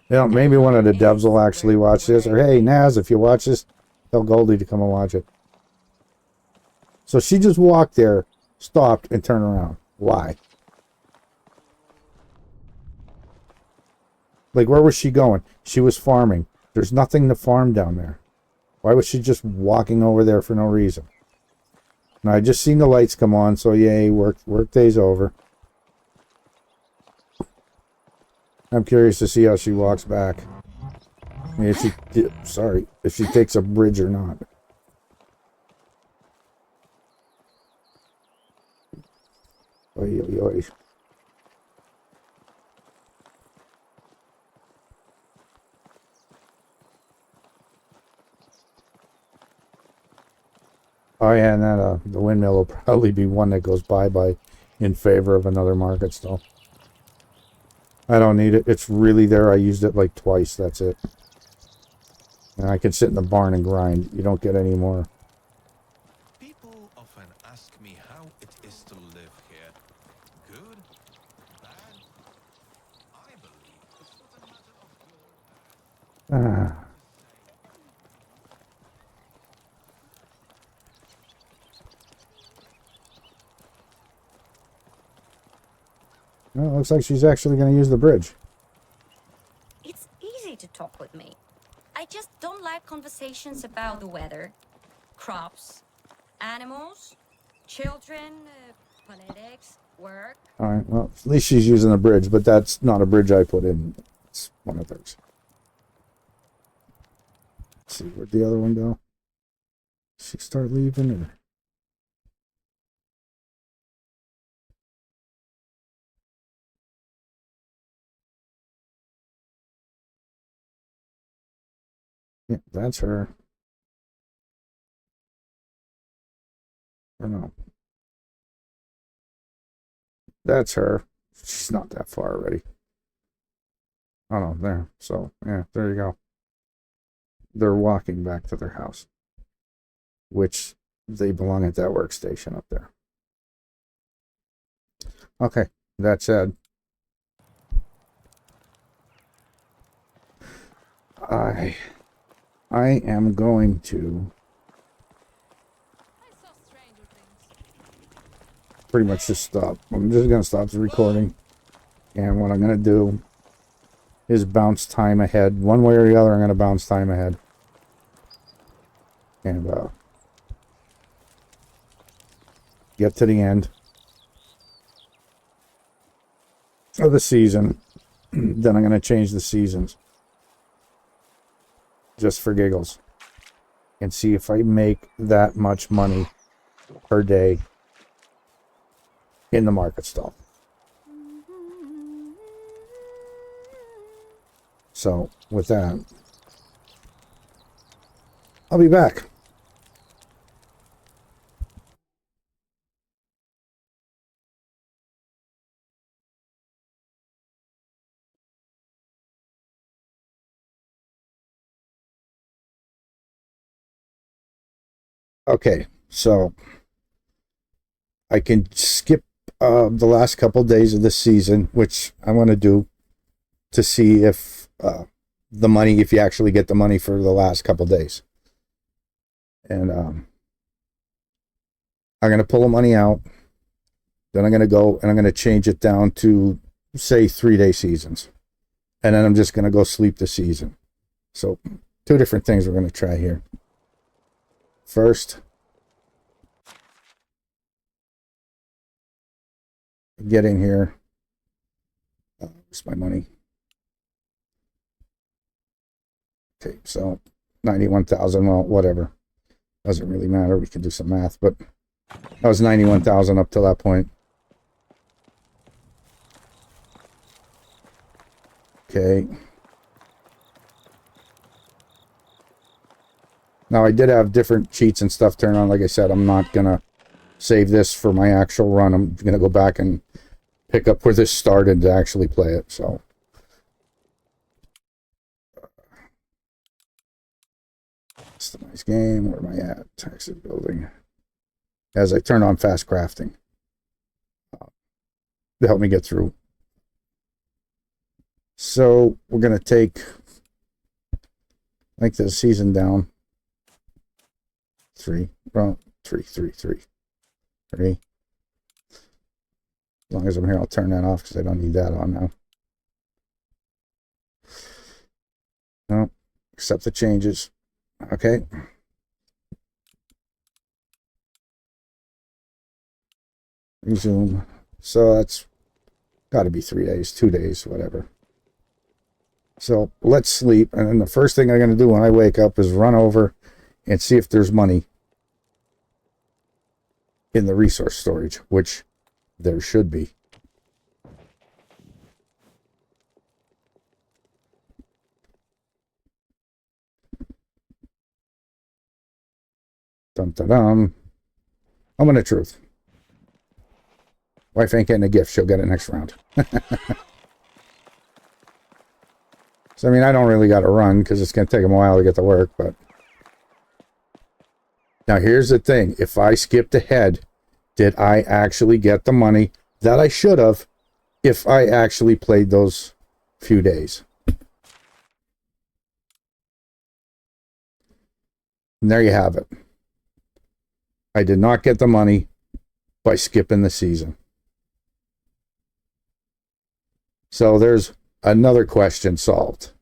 Maybe one of the devs will actually watch this. Or, hey, Naz, if you watch this, tell Goldie to come and watch it. So she just walked there, stopped, and turned around. Why? Like, where was she going? She was farming. There's nothing to farm down there. Why was she just walking over there for no reason? Now, I just seen the lights come on, so yay, work day's over. I'm curious to see how she walks back. I mean, if she takes a bridge or not. Oy, oy, oy. Oh yeah, and that the windmill will probably be one that goes by in favor of another market stall. I don't need it. It's really there. I used it like twice. That's it. And I can sit in the barn and grind. You don't get any more. People often ask me how it is to live here. Good? Bad? I believe it's not a matter of good or bad. Ah. Well, it looks like she's actually going to use the bridge. It's easy to talk with me. I just don't like conversations about the weather, crops, animals, children, politics, work. All right, well, at least she's using a bridge, but that's not a bridge I put in. It's one of theirs. Let's see, where'd the other one go? Did she start leaving or? Yeah, that's her. Or no. That's her. She's not that far already. Oh no, there. So, yeah, there you go. They're walking back to their house, which they belong at that workstation up there. Okay, that said, I am going to pretty much just stop. I'm just going to stop the recording. And what I'm going to do is bounce time ahead. One way or the other, I'm going to bounce time ahead. And get to the end of the season. Then I'm going to change the seasons. Just for giggles. And see if I make that much money per day in the market stall. So, with that, I'll be back. Okay, so I can skip the last couple days of the season, which I want to do to see if the money, if you actually get the money for the last couple days. And I'm going to pull the money out. Then I'm going to go and I'm going to change it down to, say, 3-day seasons. And then I'm just going to go sleep the season. So 2 different things we're going to try here. First, get in here. Where's my money? Okay, so 91,000, well, whatever. Doesn't really matter. We can do some math, but that was 91,000 up till that point. Okay. Now, I did have different cheats and stuff turned on. Like I said, I'm not going to save this for my actual run. I'm going to go back and pick up where this started to actually play it. So, customize game. Where am I at? Texas building. As I turn on fast crafting to help me get through. So, we're going to take like the season down. 3. Well, 3. 3. As long as I'm here, I'll turn that off because I don't need that on now. No, Accept the changes. Okay. Resume. So that's got to be 3 days, 2 days, whatever. So let's sleep. And then the first thing I'm going to do when I wake up is run over and see if there's money in the resource storage, which there should be. Dum da dum. Moment of truth. Wife ain't getting a gift. She'll get it next round. So, I mean, I don't really got to run because it's going to take them a while to get to work. But now here's the thing. If I skipped ahead, did I actually get the money that I should have if I actually played those few days? And there you have it. I did not get the money by skipping the season. So there's another question solved.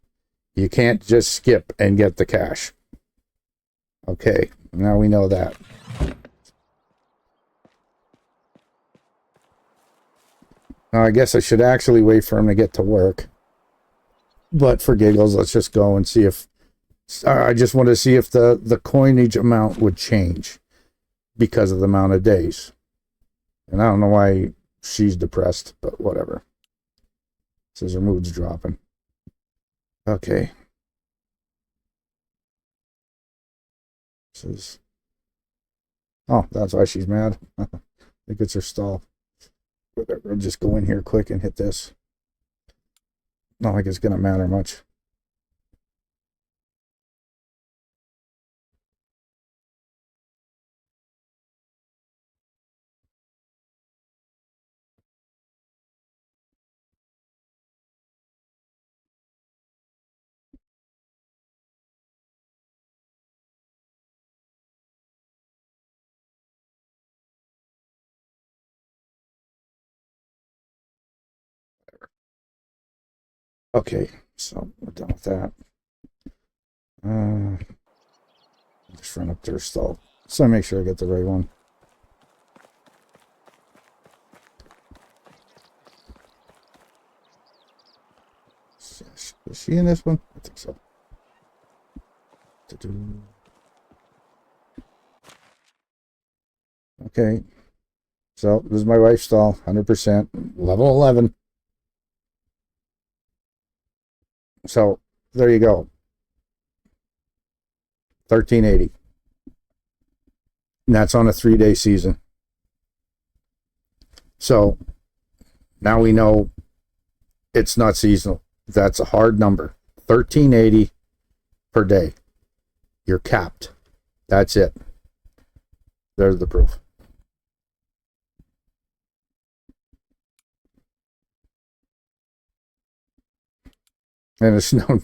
You can't just skip and get the cash. Okay, now we know that. Now I guess I should actually wait for him to get to work. But for giggles, let's just go and see if... I just want to see if the coinage amount would change because of the amount of days. And I don't know why she's depressed, but whatever. Says her mood's dropping. Okay. Says, oh, that's why she's mad. I think it's her stall. I'll just go in here quick and hit this. Not like it's gonna matter much. Okay, so we're done with that. Just run up to her stall. So I make sure I get the right one. Is she in this one? I think so. Okay. So this is my wife's stall, 100%, level 11. So there you go. 1380. And that's on a 3-day season. So now we know it's not seasonal. That's a hard number. 1380 per day. You're capped. That's it. There's the proof. And there's no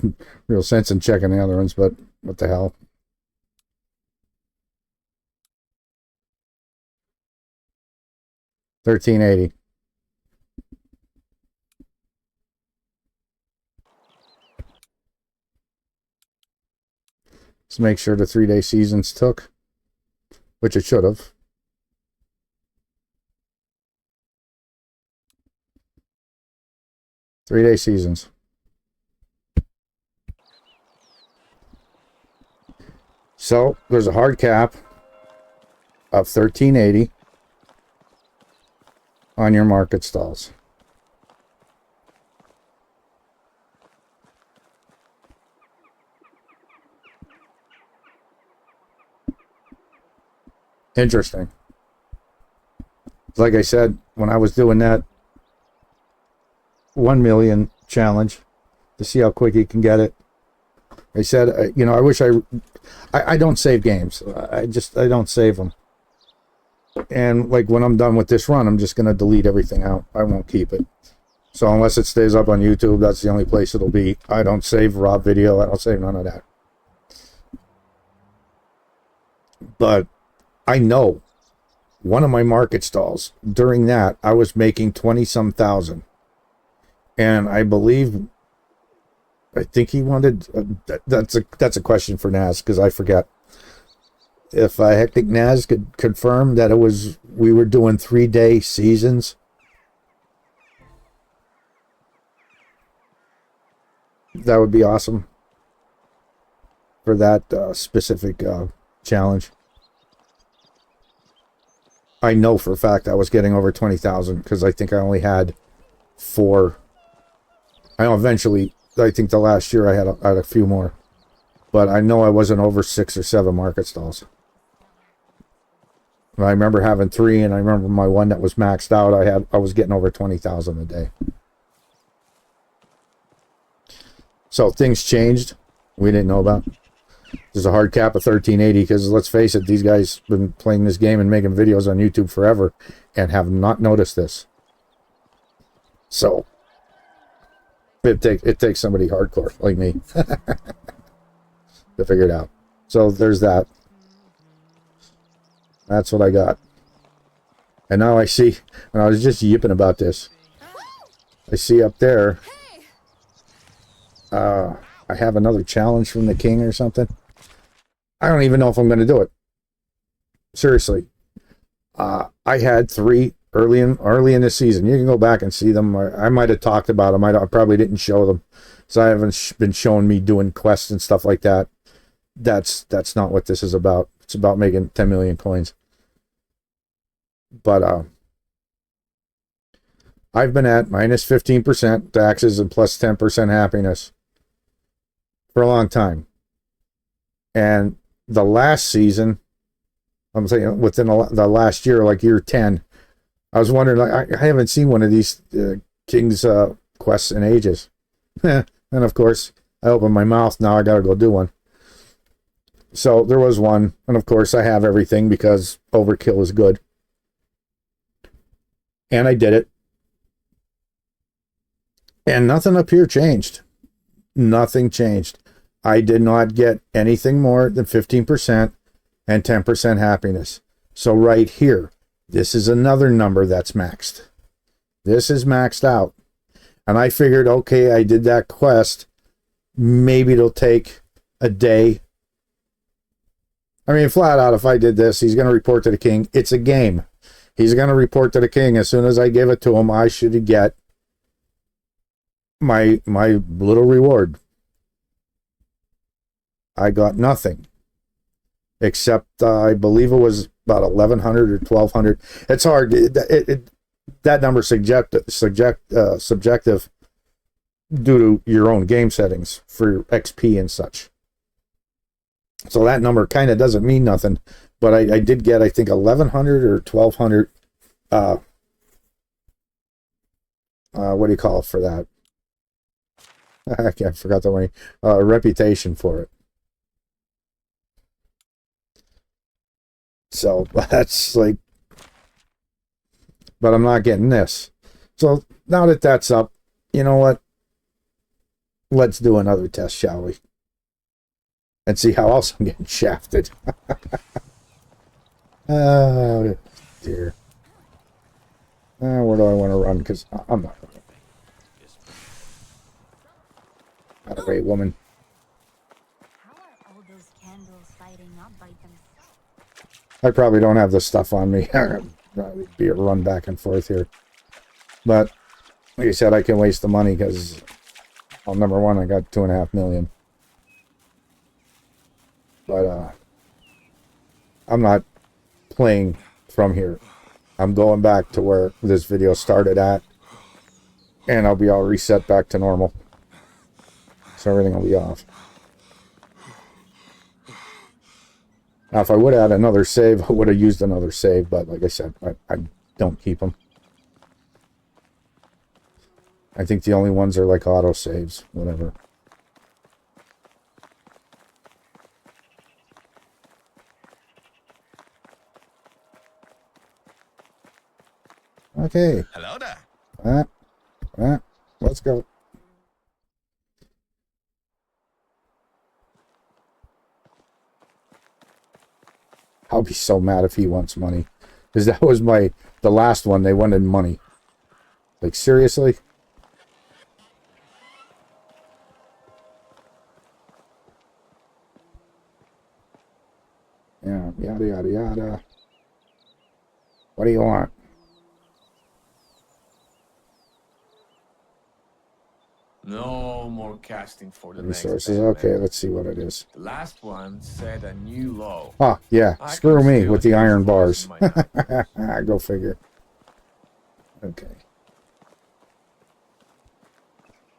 real sense in checking the other ones, but what the hell. $13.80. Let's make sure the 3-day seasons took, which it should have. Three-day seasons. So there's a hard cap of 1380 on your market stalls. Interesting. Like I said, when I was doing that 1 million challenge to see how quick you can get it, I said, you know, I wish I don't save games. I don't save them. And like when I'm done with this run, I'm just going to delete everything out. I won't keep it. So unless it stays up on YouTube, that's the only place it'll be. I don't save raw video. I don't save none of that. But I know one of my market stalls, during that, I was making 20-some thousand. And I believe I think he wanted, that's a question for Naz, because I forget. If I think Naz could confirm that we were doing 3-day seasons. That would be awesome for that specific challenge. I know for a fact I was getting over 20,000 because I think I only had 4. I know eventually, I think the last year I had a few more. But I know I wasn't over 6 or 7 market stalls. I remember having 3, and I remember my one that was maxed out. I was getting over 20,000 a day. So things changed. We didn't know about. There's a hard cap of 1380 because let's face it, these guys been playing this game and making videos on YouTube forever and have not noticed this. So it takes somebody hardcore like me to figure it out. So there's that. That's what I got. And now I see, and I was just yipping about this. I see up there, I have another challenge from the king or something. I don't even know if I'm going to do it. Seriously. I had 3 early in the season. You can go back and see them. I might have talked about them. I probably didn't show them. So I haven't been showing me doing quests and stuff like that. That's not what this is about. It's about making 10 million coins. But I've been at minus 15% taxes and plus 10% happiness for a long time. And the last season, I'm saying within the last year, like year 10, I was wondering, like, I haven't seen one of these King's quests in ages. And of course, I opened my mouth. Now I got to go do one. So there was one. And of course, I have everything because overkill is good. And I did it. And nothing up here changed. Nothing changed. I did not get anything more than 15% and 10% happiness. So right here, this is another number that's maxed. This is maxed out. And I figured, okay, I did that quest. Maybe it'll take a day. I mean, flat out, if I did this, he's going to report to the king. It's a game. He's going to report to the king. As soon as I give it to him, I should get my little reward. I got nothing. Except, I believe it was about 1,100 or 1,200. It's hard. That number subjective due to your own game settings for XP and such. So that number kind of doesn't mean nothing. But I did get, I think, 1,100 or 1,200. What do you call it for that? I forgot the way. Reputation for it. So that's like, but I'm not getting this. So now that that's up, you know what? Let's do another test, shall we? And see how else I'm getting shafted. Oh, dear. Where do I want to run? Because I'm not running. Not a great woman. How are all those candles lighting up by themselves? I probably don't have this stuff on me. Probably be a run back and forth here. But, like I said, I can waste the money because, well, number one, I got 2.5 million. But, I'm not playing from here. I'm going back to where this video started at. And I'll be all reset back to normal. So everything will be off. Now, if I would have had another save, I would have used another save. But like I said, I don't keep them. I think the only ones are like auto saves, whatever. Okay. Hello there. Let's go. I'll be so mad if he wants money. Because that was the last one, they wanted money. Like, seriously? What do you want? No more casting for the next Resources. band, Okay, man. let's see what it is. The last one set a new low. Ah, yeah. I Screw can me still with the hear iron his bars. voice in my head. Go figure. Okay.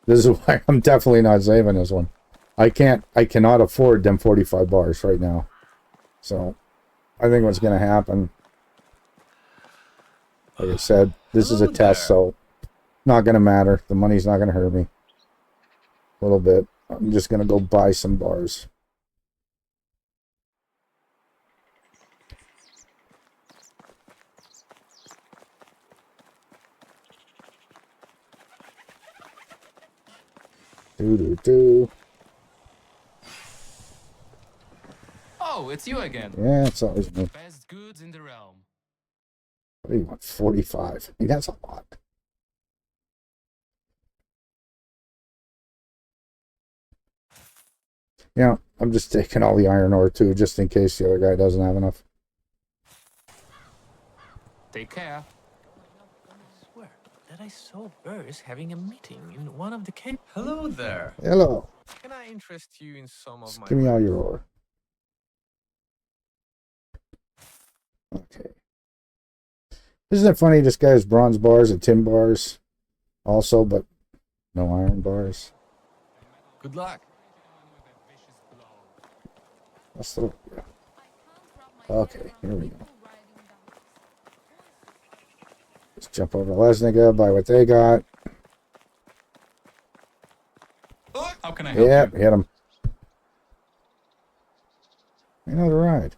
This is why I'm definitely not saving this one. I cannot afford them 45 bars right now. So, I think what's going to happen, like I said, this is a Hello test, there. so not going to matter. The money's not going to hurt me. A little bit. I'm just going to go buy some bars. Do. Oh, it's you again. Yeah, it's always me. Best goods in the realm. What do you want? 45. I mean, that's a lot. Yeah, I'm just taking all the iron ore too, just in case the other guy doesn't have enough. Take care. I swear that I saw Burrs having a meeting in one of the caves. Hello there. Hello. Can I interest you in some of Just my give me all wares? your ore. Okay. Isn't it funny this guy has bronze bars and tin bars also, but no iron bars? Good luck. That's the... Okay, here we go. Let's jump over to Lesniga, buy what they got. How can I help Yeah, you? hit him. Another ride.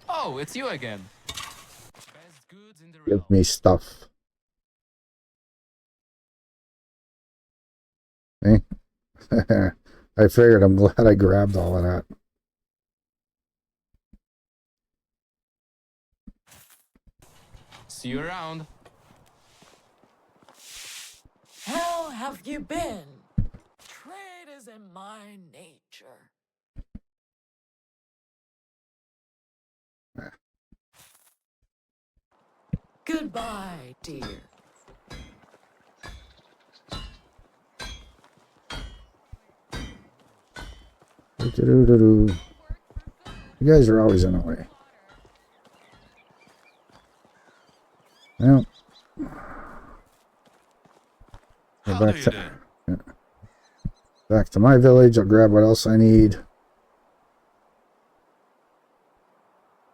Oh, it's you again. Best goods in the Give realm. me stuff. Eh? I figured. I'm glad I grabbed all of that. See you around. How have you been? Trade is in my nature. Goodbye, dear. You guys are always in the way. Well, How back do you to, do? back to my village. I'll grab what else I need.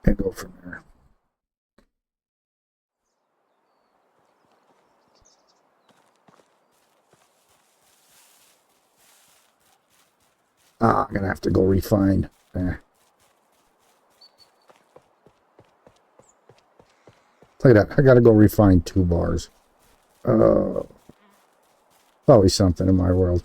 And go from there. Ah, I'm gonna have to go refine. Look at that. I gotta go refine 2 bars. Always something in my world.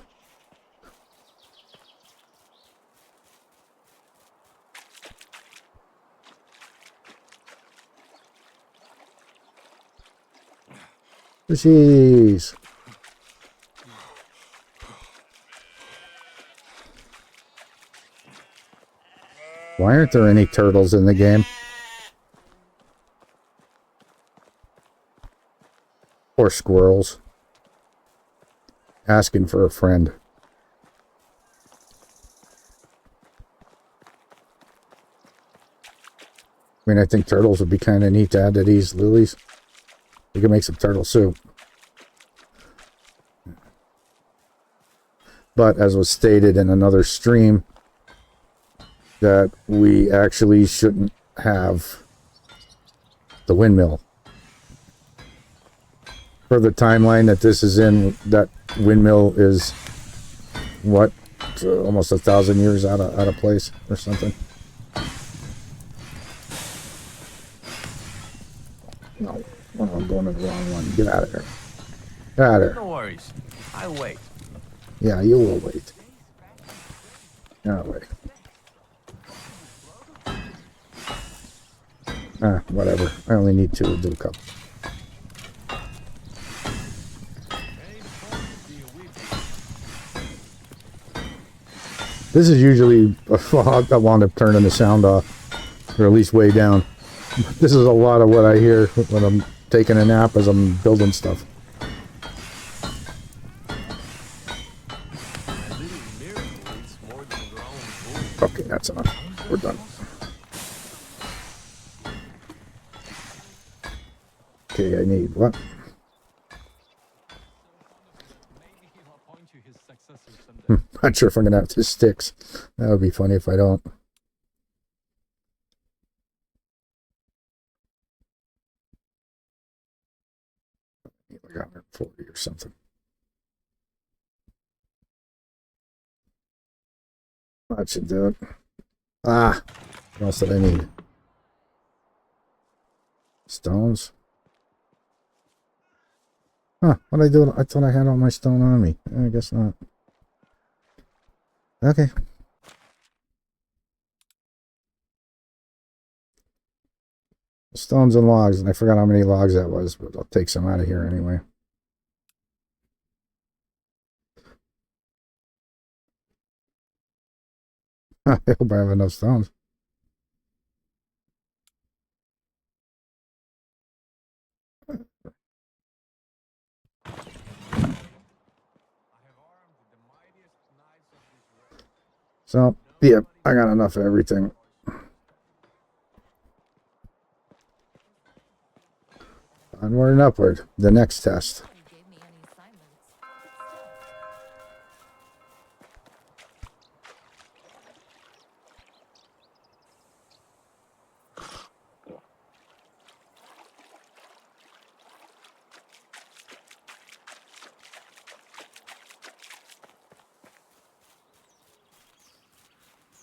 Jeez. Why aren't there any turtles in the game? Or squirrels. Asking for a friend. I mean, I think turtles would be kind of neat to add to these lilies. We can make some turtle soup. But as was stated in another stream, that we actually shouldn't have the windmill. For the timeline that this is in, that windmill is what, almost 1,000 years out of place or something. No, I'm going to the wrong one. Get out of here. Get out of here. No worries. I'll wait. Yeah, you will wait. Oh, wait. Whatever. I only need 2 to do a couple. This is usually I wound up turning the sound off, or at least way down. This is a lot of what I hear when I'm taking a nap as I'm building stuff. Okay, that's enough. We're done. Okay, I need what? Not sure if I'm gonna have 2 sticks. That would be funny if I don't. Like 140 or something. That should do it. Ah, what else did I need? Stones. Huh, what did I do? I thought I had all my stone on me. I guess not. Okay. Stones and logs, and I forgot how many logs that was, but I'll take some out of here anyway. I hope I have enough stones. So, yeah, I got enough of everything. Onward and upward. The next test.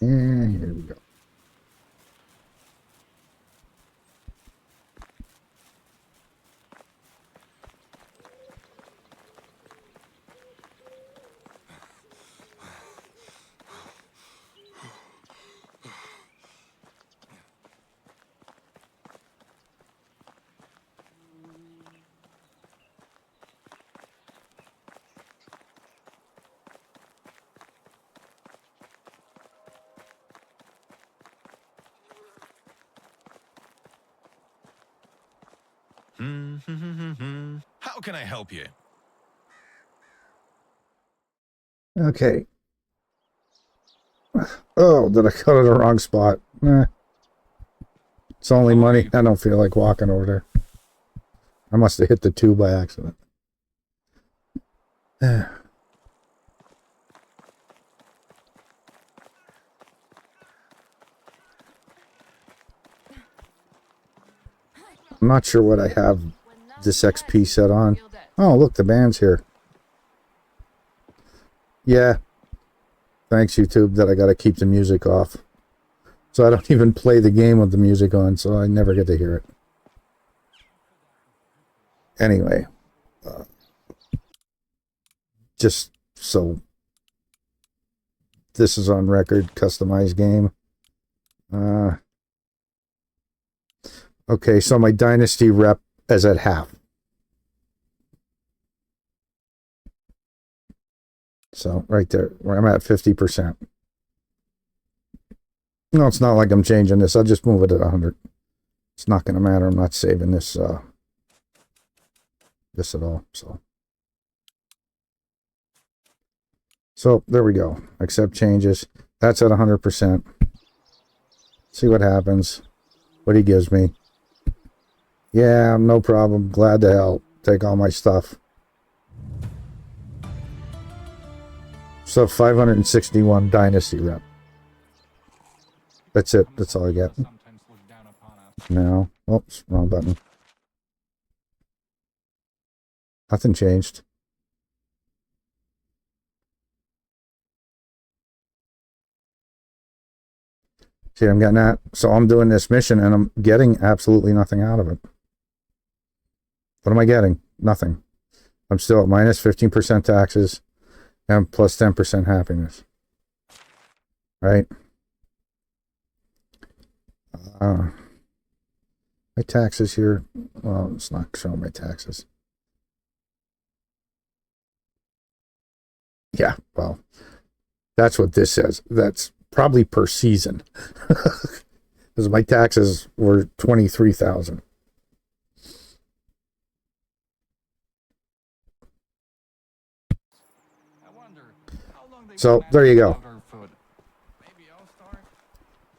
And here we go. How can I help you? Okay. Oh, did I go to the wrong spot? Nah. It's only money. I don't feel like walking over there. I must have hit the 2 by accident. I'm not sure what I have this XP set on. Oh, look, the band's here. Yeah. Thanks, YouTube, that I got to keep the music off. So I don't even play the game with the music on, so I never get to hear it. Anyway. Just so this is on record, customized game. Okay, so my dynasty rep is at half. So right there, where I'm at 50%. No, it's not like I'm changing this. I'll just move it at 100. It's not going to matter. I'm not saving this this at all. So there we go. Accept changes. That's at 100%. See what happens. What he gives me. Yeah, no problem. Glad to help. Take all my stuff. So 561 dynasty rep. That's it. That's all I get. No. Oops, wrong button. Nothing changed. See, I'm getting that. So I'm doing this mission and I'm getting absolutely nothing out of it. What am I getting? Nothing. I'm still at minus 15% taxes. And plus 10% happiness. Right? My taxes here. Well, it's not showing my taxes. Yeah, well, that's what this says. That's probably per season. Because my taxes were $23,000. So there you go.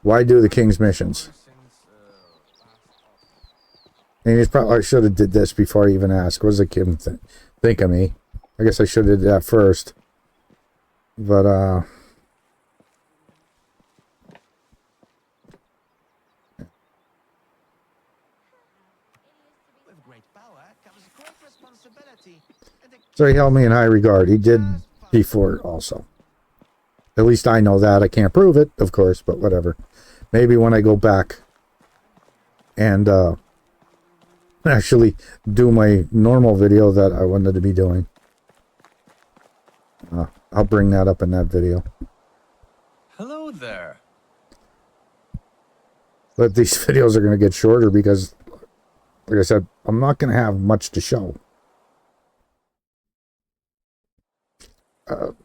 Why do the King's missions? And he's probably, I should have did this before I even asked. What does the King think of me? I guess I should have did that first. But so he held me in high regard. He did before also. At least I know that. I can't prove it, of course, but whatever. Maybe when I go back and actually do my normal video that I wanted to be doing, I'll bring that up in that video. Hello there. But these videos are going to get shorter because, like I said, I'm not going to have much to show. I'm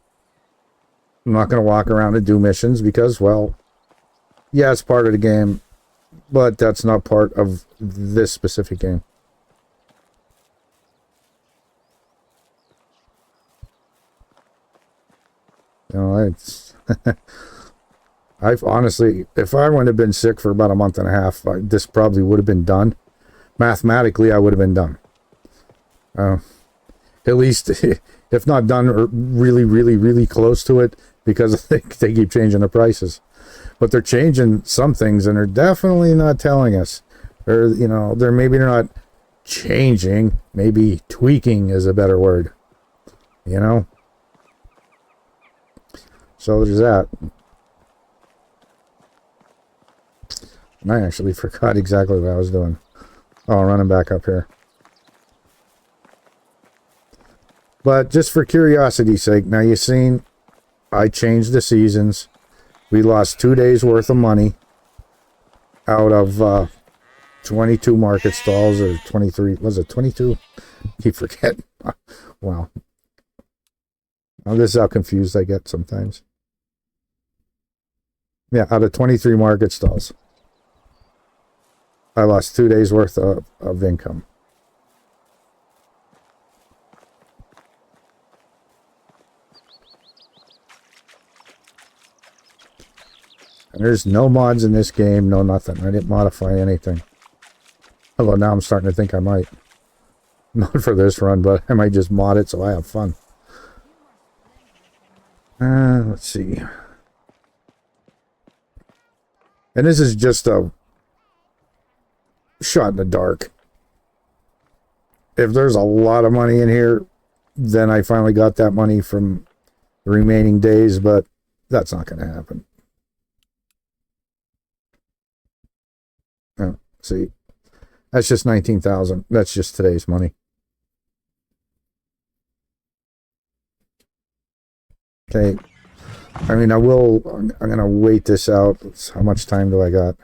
not going to walk around and do missions because, well, yeah, it's part of the game, but that's not part of this specific game. You know, it's I've honestly, if I wouldn't have been sick for about a month and a half, this probably would have been done. Mathematically, I would have been done. At least, if not done, or really, really, really close to it, because they keep changing the prices. But they're changing some things, and they're definitely not telling us. Or, you know, they're not changing. Maybe tweaking is a better word. You know? So there's that. And I actually forgot exactly what I was doing. Oh, running back up here. But just for curiosity's sake, now you've seen I changed the seasons. We lost 2 days worth of money out of 22 market stalls, or 23. Was it 22? Keep forgetting. Wow. Now this is how confused I get sometimes. Yeah, out of 23 market stalls, I lost 2 days worth of income. And there's no mods in this game, no nothing. I didn't modify anything. Although now I'm starting to think I might. Not for this run, but I might just mod it so I have fun. Let's see. And this is just a shot in the dark. If there's a lot of money in here, then I finally got that money from the remaining days, but that's not going to happen. Oh, see, that's just 19,000. That's just today's money. Okay. I mean, I'm going to wait this out. How much time do I got?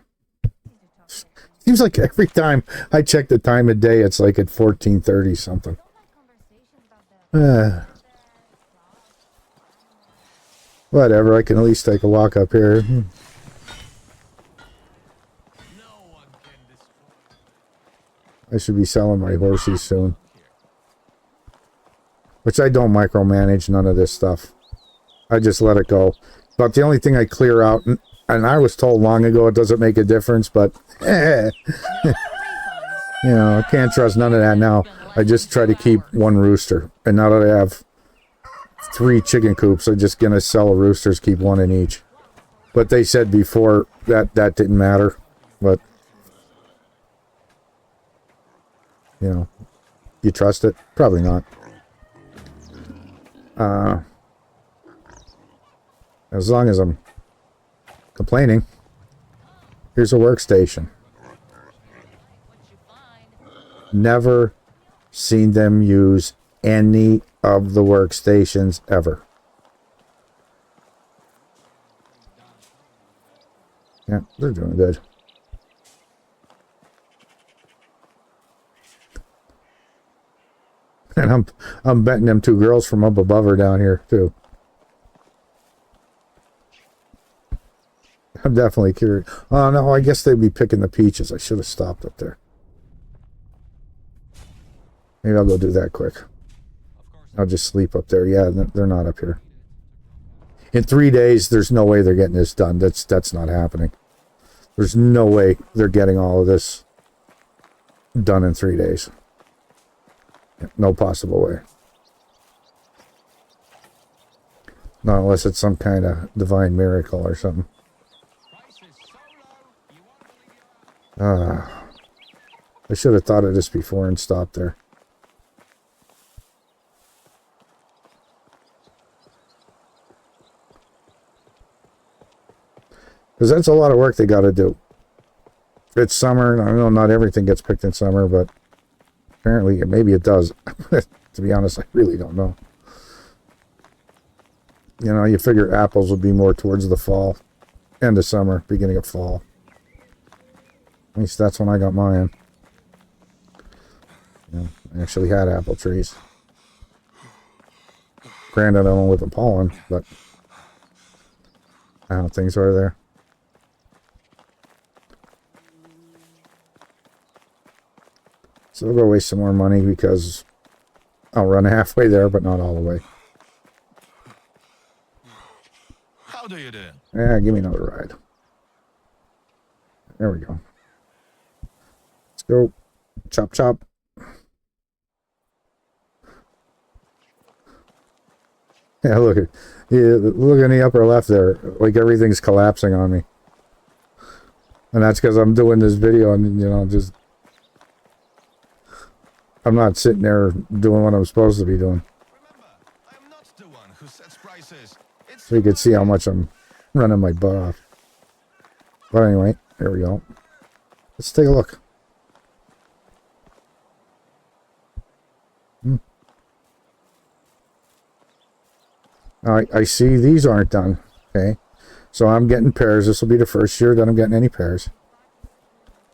Seems like every time I check the time of day, it's like at 14:30 something. Whatever, I can at least take a walk up here. I should be selling my horses soon. Which I don't micromanage none of this stuff. I just let it go. But the only thing I clear out, and I was told long ago it doesn't make a difference, but you know, I can't trust none of that now. I just try to keep one rooster. And now that I have 3 chicken coops, I'm just going to sell roosters, keep one in each. But they said before that didn't matter. But, you know, you trust it? Probably not. As long as I'm complaining. Here's a workstation. Never seen them use any of the workstations ever. Yeah, they're doing good. And I'm betting them two girls from up above are down here too. I'm definitely curious. Oh no, I guess they'd be picking the peaches. I should have stopped up there. Maybe I'll go do that quick. I'll just sleep up there. Yeah, they're not up here. In 3 days, there's no way they're getting this done. That's not happening. There's no way they're getting all of this done in 3 days. No possible way. Not unless it's some kind of divine miracle or something. I should have thought of this before and stopped there. Because that's a lot of work they got to do. It's summer. I know not everything gets picked in summer, but apparently maybe it does. To be honest, I really don't know. You know, you figure apples would be more towards the fall, end of summer, beginning of fall. At least that's when I got mine. You know, I actually had apple trees. Granted, I don't know with the pollen, but I don't think things are there. So we'll go waste some more money because I'll run halfway there, but not all the way. How do you do? Yeah, give me another ride. There we go. Let's go. Chop, chop. Yeah, look in the upper left there. Like everything's collapsing on me. And that's because I'm doing this video and, you know, just... I'm not sitting there doing what I'm supposed to be doing. Remember, I am not the one who sets prices. It's So you can see how much I'm running my butt off. But anyway, there we go. Let's take a look. I see these aren't done. Okay. So I'm getting pairs. This will be the first year that I'm getting any pairs.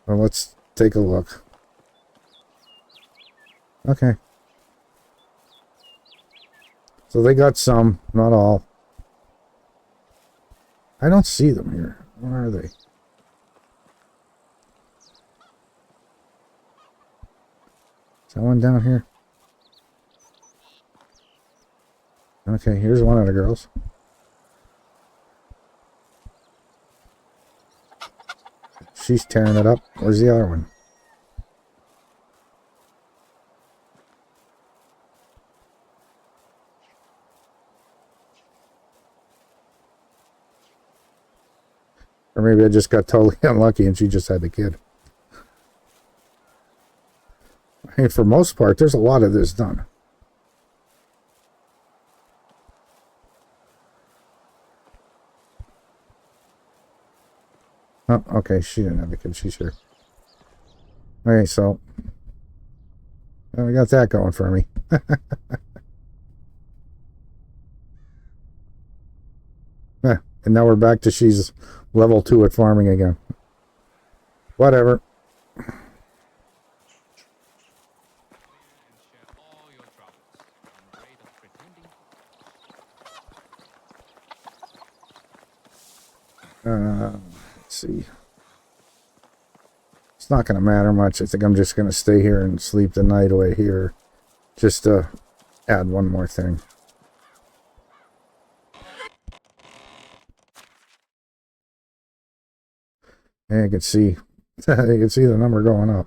Well, let's take a look. Okay. So they got some, not all. I don't see them here. Where are they? Is that one down here? Okay, here's one of the girls. She's tearing it up. Where's the other one? Or maybe I just got totally unlucky and she just had the kid. I mean, for most part, there's a lot of this done. Oh, okay, she didn't have a kid. She's here. Okay, so... well, we got that going for me. And now we're back to she's level 2 at farming again. Whatever. Let's see. It's not going to matter much. I think I'm just going to stay here and sleep the night away here. Just to add one more thing. And you can see, you can see the number going up.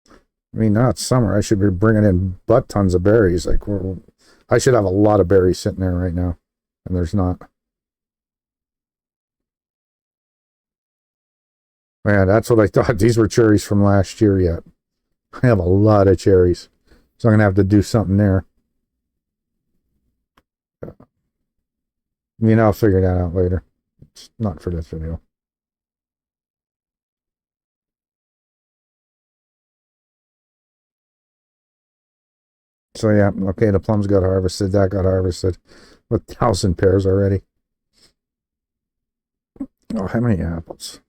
I mean, now it's summer. I should be bringing in butt tons of berries. Like, I should have a lot of berries sitting there right now, and there's not. Man, that's what I thought. These were cherries from last year yet. I have a lot of cherries, so I'm gonna have to do something there. I mean, I'll figure that out later. It's not for this video. So yeah, okay, the plums got harvested. That got harvested. 1,000 pairs already. Oh, how many apples?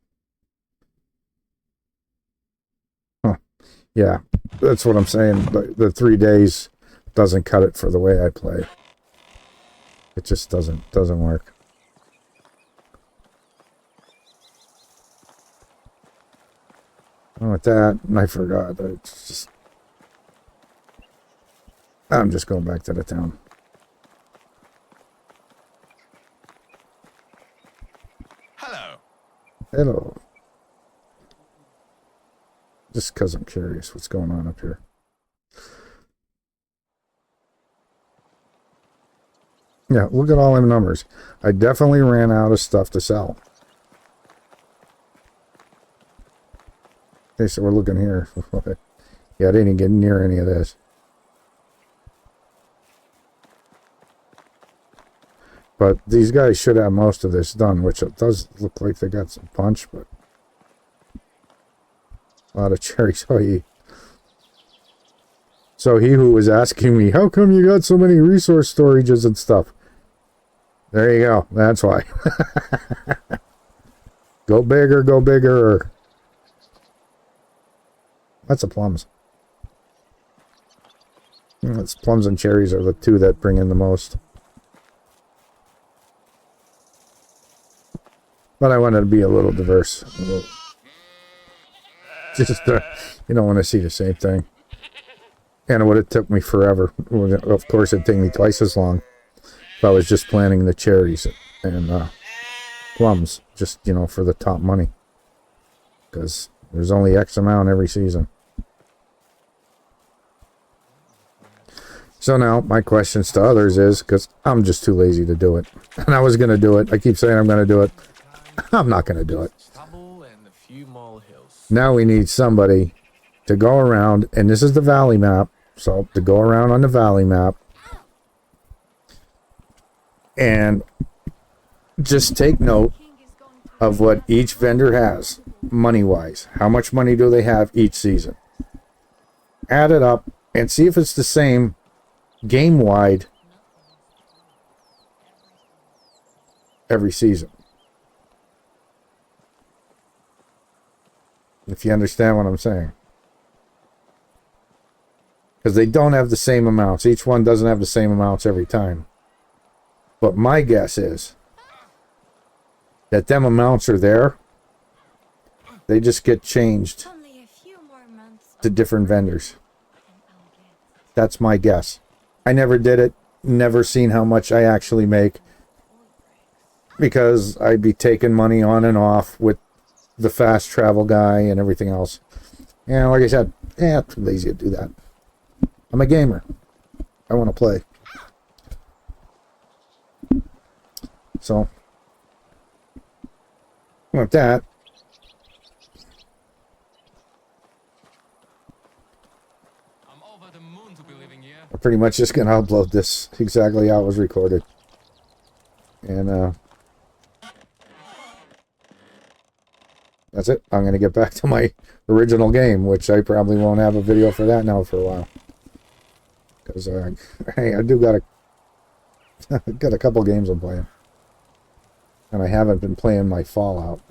Huh. Yeah, that's what I'm saying. The 3 days doesn't cut it for the way I play. It just doesn't work. Oh, with that, I forgot. It's just, I'm just going back to the town. Hello. Hello. Just because I'm curious what's going on up here. Yeah, look at all them numbers. I definitely ran out of stuff to sell. Okay, so we're looking here. Yeah, I didn't get near any of this. But these guys should have most of this done, which it does look like they got some punch, but a lot of cherries. So he who was asking me, how come you got so many resource storages and stuff? There you go. That's why. Go bigger, go bigger. That's the plums. It's plums and cherries are the two that bring in the most. But I wanted to be a little diverse. Just, you don't want to see the same thing. And it would have took me forever. Of course, it'd take me twice as long if I was just planting the cherries and plums, just, you know, for the top money. Because there's only X amount every season. So now, my questions to others is, because I'm just too lazy to do it. And I was going to do it. I keep saying I'm going to do it. I'm not going to do it. Stubble and a few molehills. Now we need somebody to go around, and this is the valley map, so to go around on the valley map and just take note of what each vendor has money-wise. How much money do they have each season? Add it up and see if it's the same game-wide every season. If you understand what I'm saying. Because they don't have the same amounts. Each one doesn't have the same amounts every time. But my guess is that them amounts are there. They just get changed Only a few more months. to different vendors. That's my guess. I never did it. Never seen how much I actually make. Because I'd be taking money on and off with the fast travel guy and everything else. And like I said, I'm too lazy to do that. I'm a gamer. I want to play. So, with that, I'm over the moon to be living here. I'm pretty much just going to upload this exactly how it was recorded. And, that's it. I'm going to get back to my original game, which I probably won't have a video for that now for a while. Because, hey, I do got got a couple games I'm playing. And I haven't been playing my Fallout.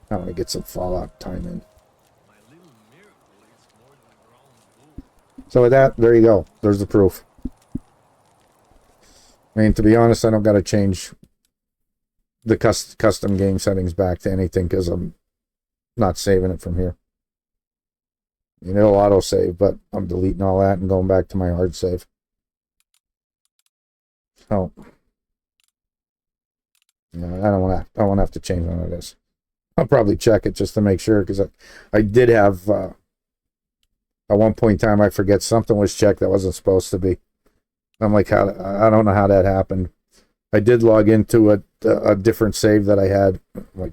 I want to get some Fallout time in. So with that, there you go. There's the proof. I mean, to be honest, I don't got to change the custom game settings back to anything because I'm not saving it from here. You know, it'll auto-save, but I'm deleting all that and going back to my hard save. So, yeah, I don't have to change none of this. I'll probably check it just to make sure, because I did have, at one point in time, I forget something was checked that wasn't supposed to be. I'm like, I don't know how that happened. I did log into a different save that I had. I'm like,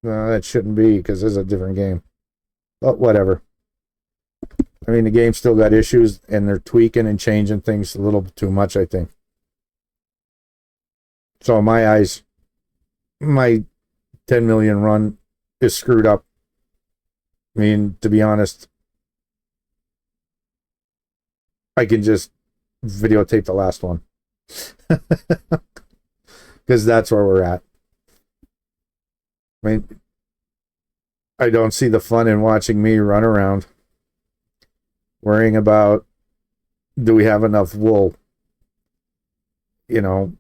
no, that shouldn't be, because this is a different game. But whatever. I mean, the game still got issues, and they're tweaking and changing things a little too much, I think. So in my eyes, my 10 million run is screwed up. I mean, to be honest, I can just videotape the last one. Because that's where we're at. I mean, I don't see the fun in watching me run around worrying about, do we have enough wool, you know,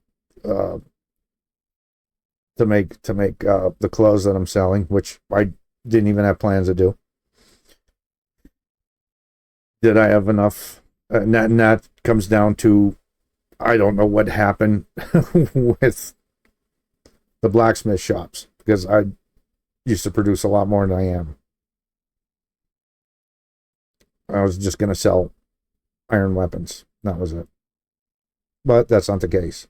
to make the clothes that I'm selling, which I didn't even have plans to do. Did I have enough? And that comes down to, I don't know what happened with the blacksmith shops, because I used to produce a lot more than I am. I was just going to sell iron weapons. That was it. But that's not the case.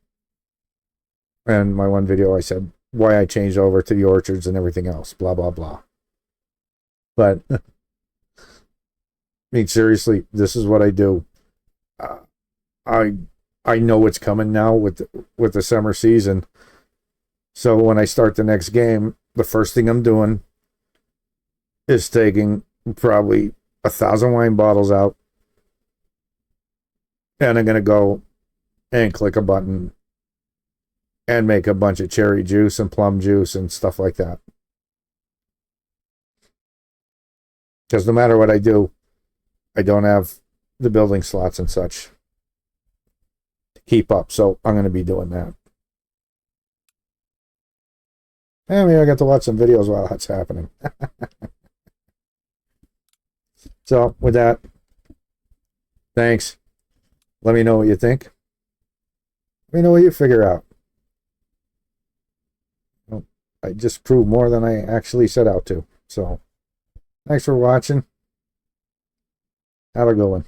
And my one video, I said why I changed over to the orchards and everything else, blah, blah, blah. But, I mean, seriously, this is what I do. I know it's coming now with the summer season. So when I start the next game, the first thing I'm doing is taking probably 1,000 wine bottles out, and I'm going to go and click a button and make a bunch of cherry juice and plum juice and stuff like that. Because no matter what I do, I don't have the building slots and such to keep up. So I'm going to be doing that. I mean, I got to watch some videos while that's happening. So with that, thanks. Let me know what you think. Let me know what you figure out. I just proved more than I actually set out to. So thanks for watching. Have a good one.